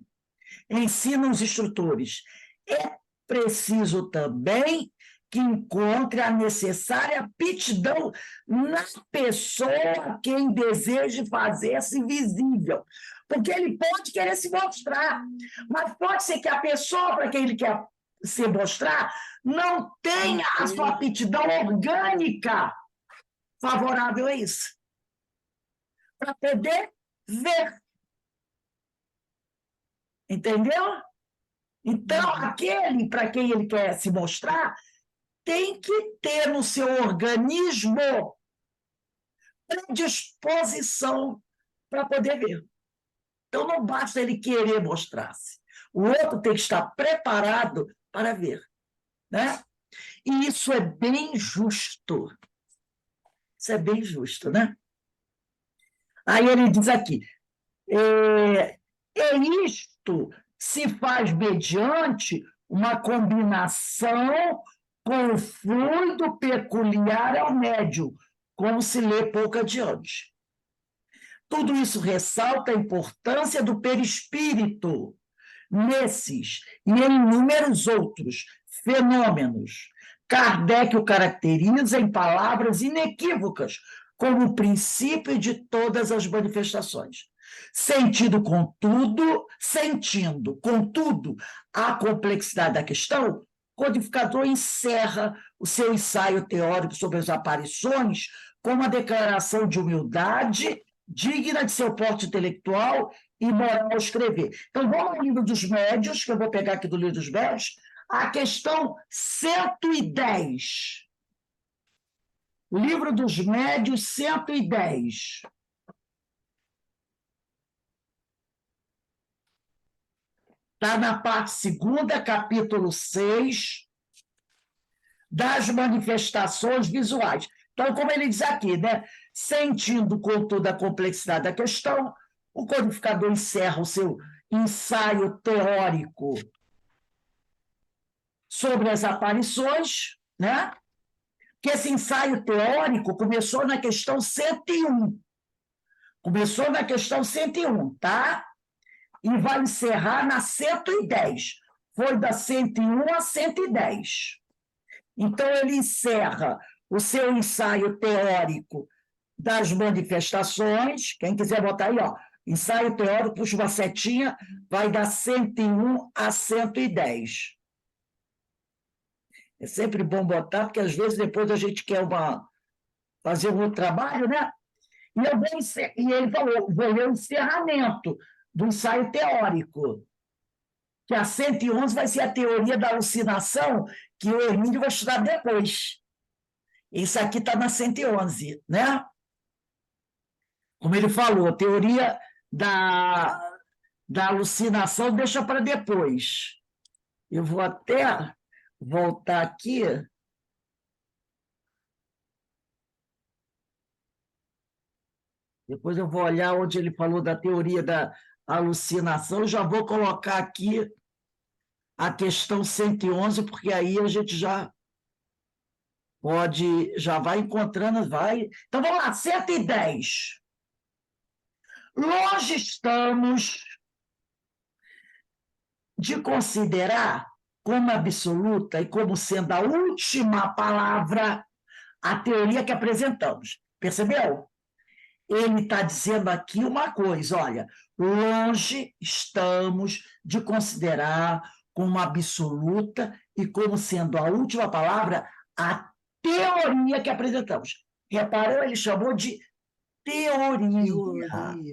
ensinam os instrutores. É preciso também que encontre a necessária aptidão na pessoa a quem deseje fazer-se visível. Porque ele pode querer se mostrar, mas pode ser que a pessoa para quem ele quer se mostrar não tenha a sua aptidão orgânica favorável a isso, para poder ver. Entendeu? Então, aquele para quem ele quer se mostrar tem que ter no seu organismo predisposição para poder ver. Então, não basta ele querer mostrar-se. O outro tem que estar preparado para ver. Né? E isso é bem justo. Isso é bem justo, né? Aí ele diz aqui, isto se faz mediante uma combinação com o fluido peculiar ao médium, como se lê pouco adiante. Tudo isso ressalta a importância do perispírito nesses e em inúmeros outros fenômenos. Kardec o caracteriza em palavras inequívocas como o princípio de todas as manifestações. Sentindo, contudo, a complexidade da questão, o codificador encerra o seu ensaio teórico sobre as aparições com uma declaração de humildade digna de seu porte intelectual e moral ao escrever. Então, vamos ao livro dos médiuns, que eu vou pegar aqui do livro dos médiuns, a questão 110. Livro dos médiuns, 110. Está na parte 2ª, capítulo 6, das manifestações visuais. Então, como ele diz aqui, né? Sentindo, contudo, a complexidade da questão, o codificador encerra o seu ensaio teórico sobre as aparições, né? Que esse ensaio teórico começou na questão 101. Começou na questão 101, tá? E vai encerrar na 110. Foi da 101 a 110. Então, ele encerra o seu ensaio teórico das manifestações. Quem quiser botar aí, ó, ensaio teórico, puxa uma setinha, vai da 101 a 110. É sempre bom botar, porque às vezes depois a gente quer fazer um outro trabalho, né? E ele falou, vou ler o encerramento do ensaio teórico. que a 111 vai ser a teoria da alucinação, que o Hermínio vai estudar depois. Isso aqui está na 111, né? Como ele falou, a teoria da alucinação deixa para depois. Eu vou até voltar aqui. Depois eu vou olhar onde ele falou da teoria da alucinação. Eu já vou colocar aqui a questão 111, porque aí a gente já vai encontrando, vai. Então vamos lá, 110. Longe estamos de considerar como absoluta e como sendo a última palavra a teoria que apresentamos. Percebeu? Ele está dizendo aqui uma coisa, olha, longe estamos de considerar como absoluta e como sendo a última palavra a teoria que apresentamos. Reparou? Ele chamou de teoria.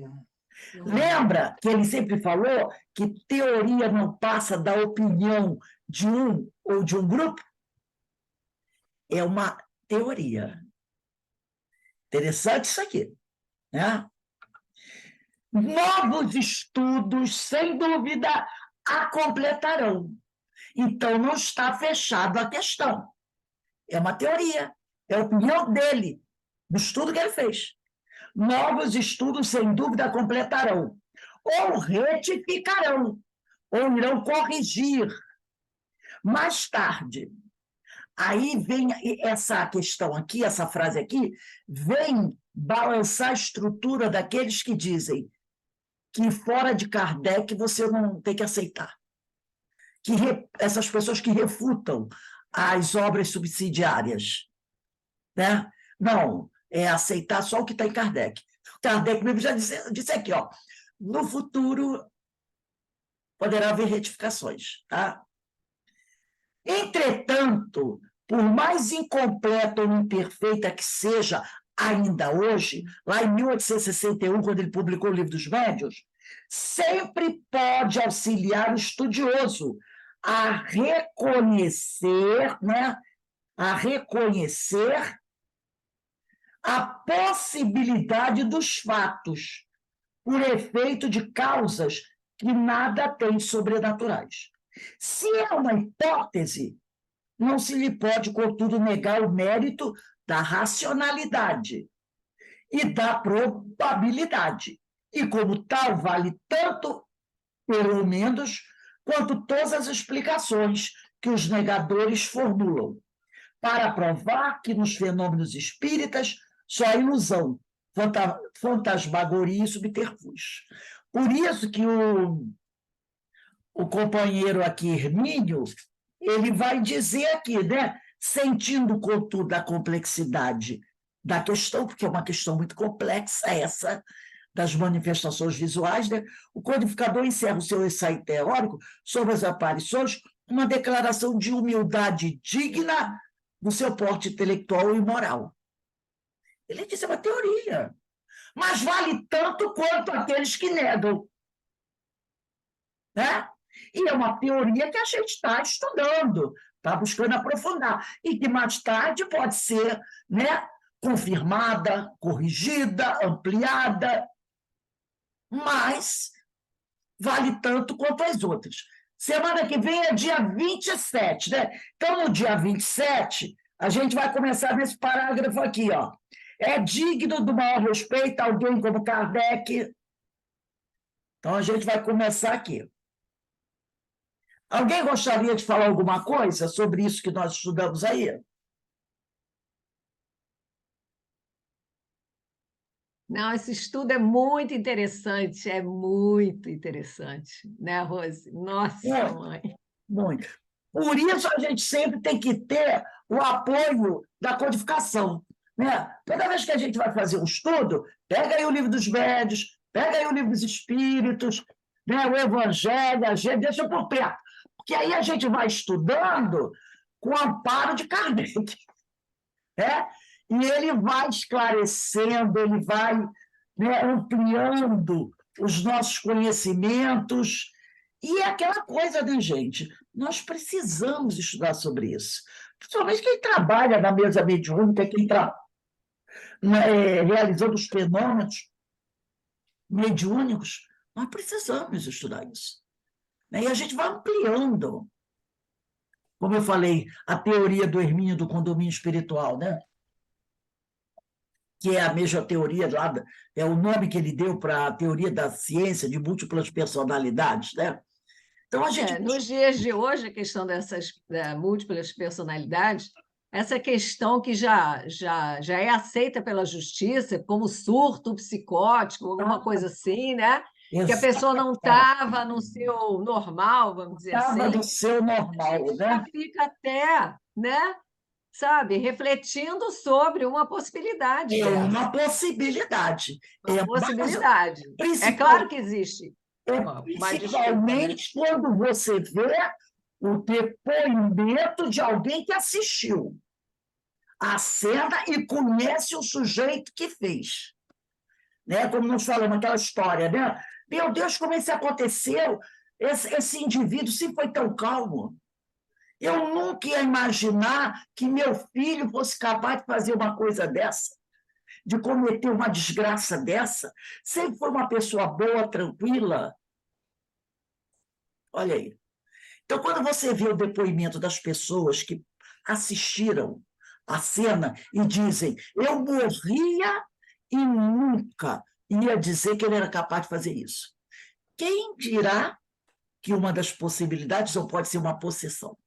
Lembra que ele sempre falou que teoria não passa da opinião de um ou de um grupo? É uma teoria. Interessante isso aqui, né? Novos estudos, sem dúvida, a completarão. Então, não está fechado a questão. É uma teoria, é a opinião dele, do estudo que ele fez. Novos estudos, sem dúvida, completarão, ou retificarão, ou irão corrigir. Mais tarde, aí vem essa questão aqui, essa frase aqui, vem balançar a estrutura daqueles que dizem que fora de Kardec você não tem que aceitar. Essas pessoas que refutam as obras subsidiárias, né? Não, é aceitar só o que está em Kardec. Kardec mesmo já disse aqui, ó, no futuro poderá haver retificações, tá? Entretanto, por mais incompleta ou imperfeita que seja ainda hoje, lá em 1861, quando ele publicou o Livro dos Médiuns, sempre pode auxiliar o estudioso a reconhecer, né, a possibilidade dos fatos, por efeito de causas que nada têm sobrenaturais. Se é uma hipótese, não se lhe pode, contudo, negar o mérito da racionalidade e da probabilidade. E, como tal, vale tanto, pelo menos, quanto todas as explicações que os negadores formulam, para provar que nos fenômenos espíritas só há ilusão, fantasmagoria e subterfúgio. Por isso que o companheiro aqui, Hermínio, ele vai dizer aqui, né? Sentindo, contudo, a complexidade da questão, porque é uma questão muito complexa essa, das manifestações visuais, né? O codificador encerra o seu ensaio teórico sobre as aparições com uma declaração de humildade digna do seu porte intelectual e moral. Ele diz, é uma teoria, mas vale tanto quanto aqueles que negam, né? E é uma teoria que a gente está estudando, está buscando aprofundar, e que mais tarde pode ser, né, confirmada, corrigida, ampliada, mas vale tanto quanto as outras. Semana que vem é dia 27, né? Então, no dia 27, a gente vai começar nesse parágrafo aqui, ó. É digno do maior respeito alguém como Kardec. Então, a gente vai começar aqui. Alguém gostaria de falar alguma coisa sobre isso que nós estudamos aí? Não, esse estudo é muito interessante, né, Rose? Nossa, mãe. Muito. Por isso a gente sempre tem que ter o apoio da codificação, né? Toda vez que a gente vai fazer um estudo, pega aí o Livro dos Médiuns, pega aí o Livro dos Espíritos, né? O Evangelho, a gente deixa por perto, porque aí a gente vai estudando com o amparo de Kardec, né? E ele vai esclarecendo, ele vai, né, ampliando os nossos conhecimentos, E é aquela coisa, né, gente? Nós precisamos estudar sobre isso. Principalmente quem trabalha na mesa mediúnica, quem está realizando os fenômenos mediúnicos, nós precisamos estudar isso. Né? E a gente vai ampliando, como eu falei, a teoria do Hermínio do condomínio espiritual, né? Que é a mesma teoria lá, é o nome que ele deu para a teoria da ciência de múltiplas personalidades, né? Então, a gente... Nos dias de hoje, a questão dessas múltiplas personalidades, essa questão que já é aceita pela justiça como surto psicótico, alguma coisa assim, né? Que a pessoa não estava no seu normal, vamos dizer assim. Estava no seu normal, né? Já fica até, né? Sabe, refletindo sobre uma possibilidade. Uma possibilidade. Uma possibilidade. É claro que existe. Principalmente quando você vê o depoimento de alguém que assistiu a cena e conhece o sujeito que fez. Né? Como nós falamos, aquela história, né? Meu Deus, como isso aconteceu? Esse indivíduo sempre foi tão calmo. Eu nunca ia imaginar que meu filho fosse capaz de fazer uma coisa dessa, de cometer uma desgraça dessa. Sempre foi uma pessoa boa, tranquila. Olha aí. Então, quando você vê o depoimento das pessoas que assistiram a cena e dizem: eu morria e nunca ia dizer que ele era capaz de fazer isso. Quem dirá que uma das possibilidades não pode ser uma possessão?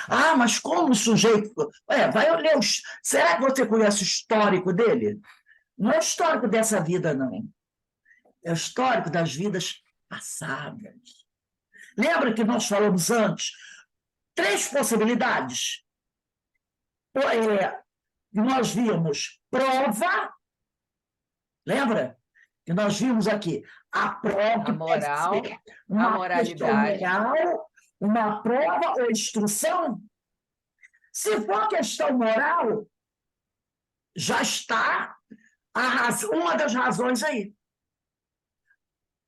Ah, mas como o sujeito... vai ler Será que você conhece o histórico dele? Não é o histórico dessa vida, não. É o histórico das vidas passadas. Lembra que nós falamos antes? 3 possibilidades. Nós vimos prova, lembra? Que nós vimos aqui a prova, a moral, a moralidade, moral, uma prova ou instrução. Se for questão moral, já está uma das razões aí.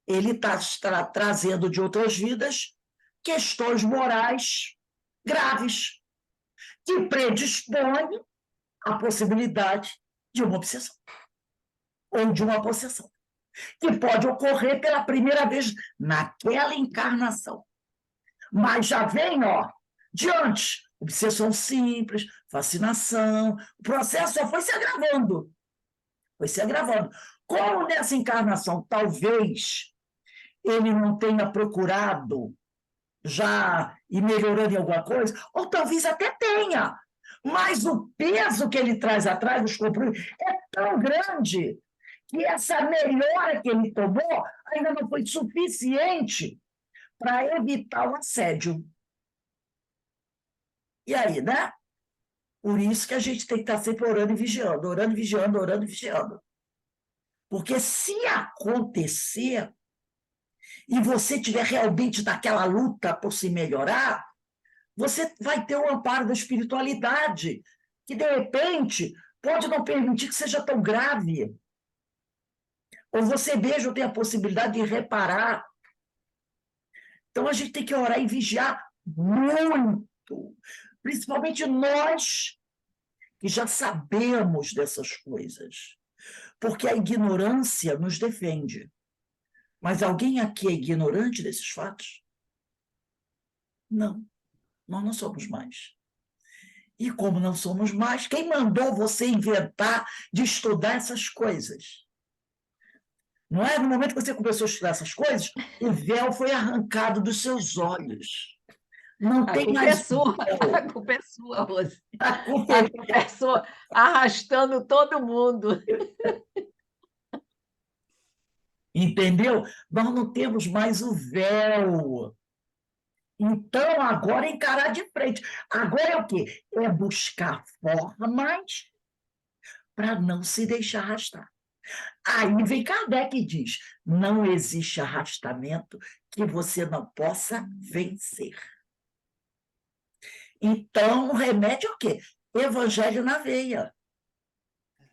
Ele está trazendo de outras vidas questões morais graves que predispõem à possibilidade de uma obsessão ou de uma possessão, que pode ocorrer pela primeira vez naquela encarnação. Mas já vem, de antes, obsessão simples, fascinação, o processo só foi se agravando. Foi se agravando. Como nessa encarnação, talvez ele não tenha procurado já ir melhorando em alguma coisa, ou talvez até tenha, mas o peso que ele traz atrás dos compromissos é tão grande que essa melhora que ele tomou ainda não foi suficiente para evitar o assédio. E aí, né? Por isso que a gente tem que estar sempre orando e vigiando, orando e vigiando, orando e vigiando. Porque se acontecer e você tiver realmente naquela luta por se melhorar, você vai ter o amparo da espiritualidade, que, de repente, pode não permitir que seja tão grave. Ou você mesmo tem a possibilidade de reparar. Então, a gente tem que orar e vigiar muito. Principalmente nós, que já sabemos dessas coisas. Porque a ignorância nos defende. Mas alguém aqui é ignorante desses fatos? Não. Nós não somos mais. E como não somos mais, quem mandou você inventar de estudar essas coisas? Não é? No momento que você começou a estudar essas coisas, o véu foi arrancado dos seus olhos. Não tem mais véu. A culpa é sua, Rose. A culpa é sua, arrastando todo mundo. Entendeu? Nós não temos mais o véu. Então, agora é encarar de frente. Agora é o quê? É buscar formas para não se deixar arrastar. Aí vem Kardec e diz: não existe arrastamento que você não possa vencer. Então, o remédio é o quê? Evangelho na veia.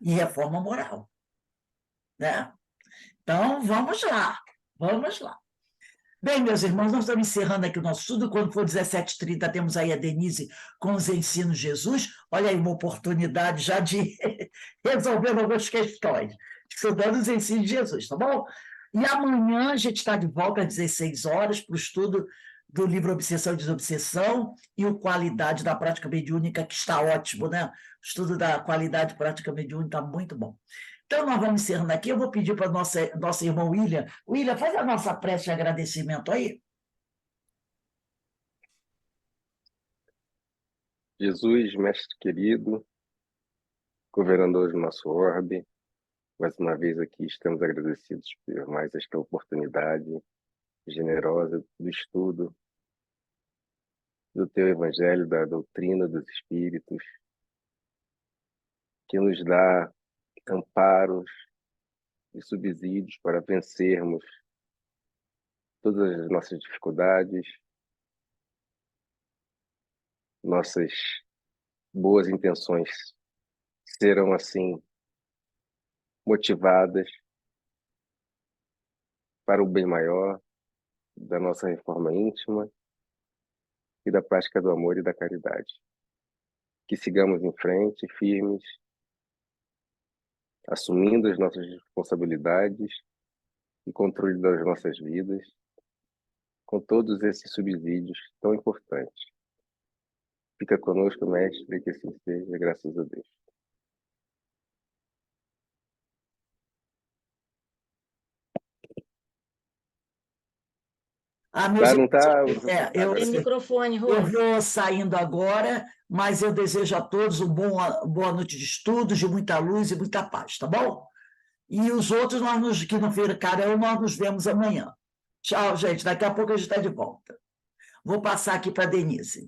E reforma moral. Né? Então, vamos lá. Vamos lá. Bem, meus irmãos, nós estamos encerrando aqui o nosso estudo. Quando for 17h30, temos aí a Denise com os ensinos de Jesus. Olha aí uma oportunidade já de resolver algumas questões, estudando os ensinos de Jesus, tá bom? E amanhã a gente está de volta às 16 horas para o estudo do livro Obsessão e Desobsessão e o Qualidade da Prática Mediúnica, que está ótimo, né? O estudo da qualidade da prática mediúnica está muito bom. Então, nós vamos encerrando aqui. Eu vou pedir para o nosso irmão William. William, faz a nossa prece de agradecimento aí. Jesus, mestre querido, governador do nosso orbe, mais uma vez aqui estamos agradecidos por mais esta oportunidade generosa do estudo do teu evangelho, da doutrina dos espíritos, que nos dá amparos e subsídios para vencermos todas as nossas dificuldades, nossas boas intenções serão assim motivadas para o bem maior da nossa reforma íntima e da prática do amor e da caridade. Que sigamos em frente, firmes, assumindo as nossas responsabilidades e controle das nossas vidas, com todos esses subsídios tão importantes. Fica conosco, mestre, que assim seja, graças a Deus. Meus Não tá, Tem microfone, Rose. Eu vou saindo agora, mas eu desejo a todos boa noite de estudos, de muita luz e muita paz, tá bom? E os outros, que não ficaram, nós nos vemos amanhã. Tchau, gente. Daqui a pouco a gente está de volta. Vou passar aqui para a Denise.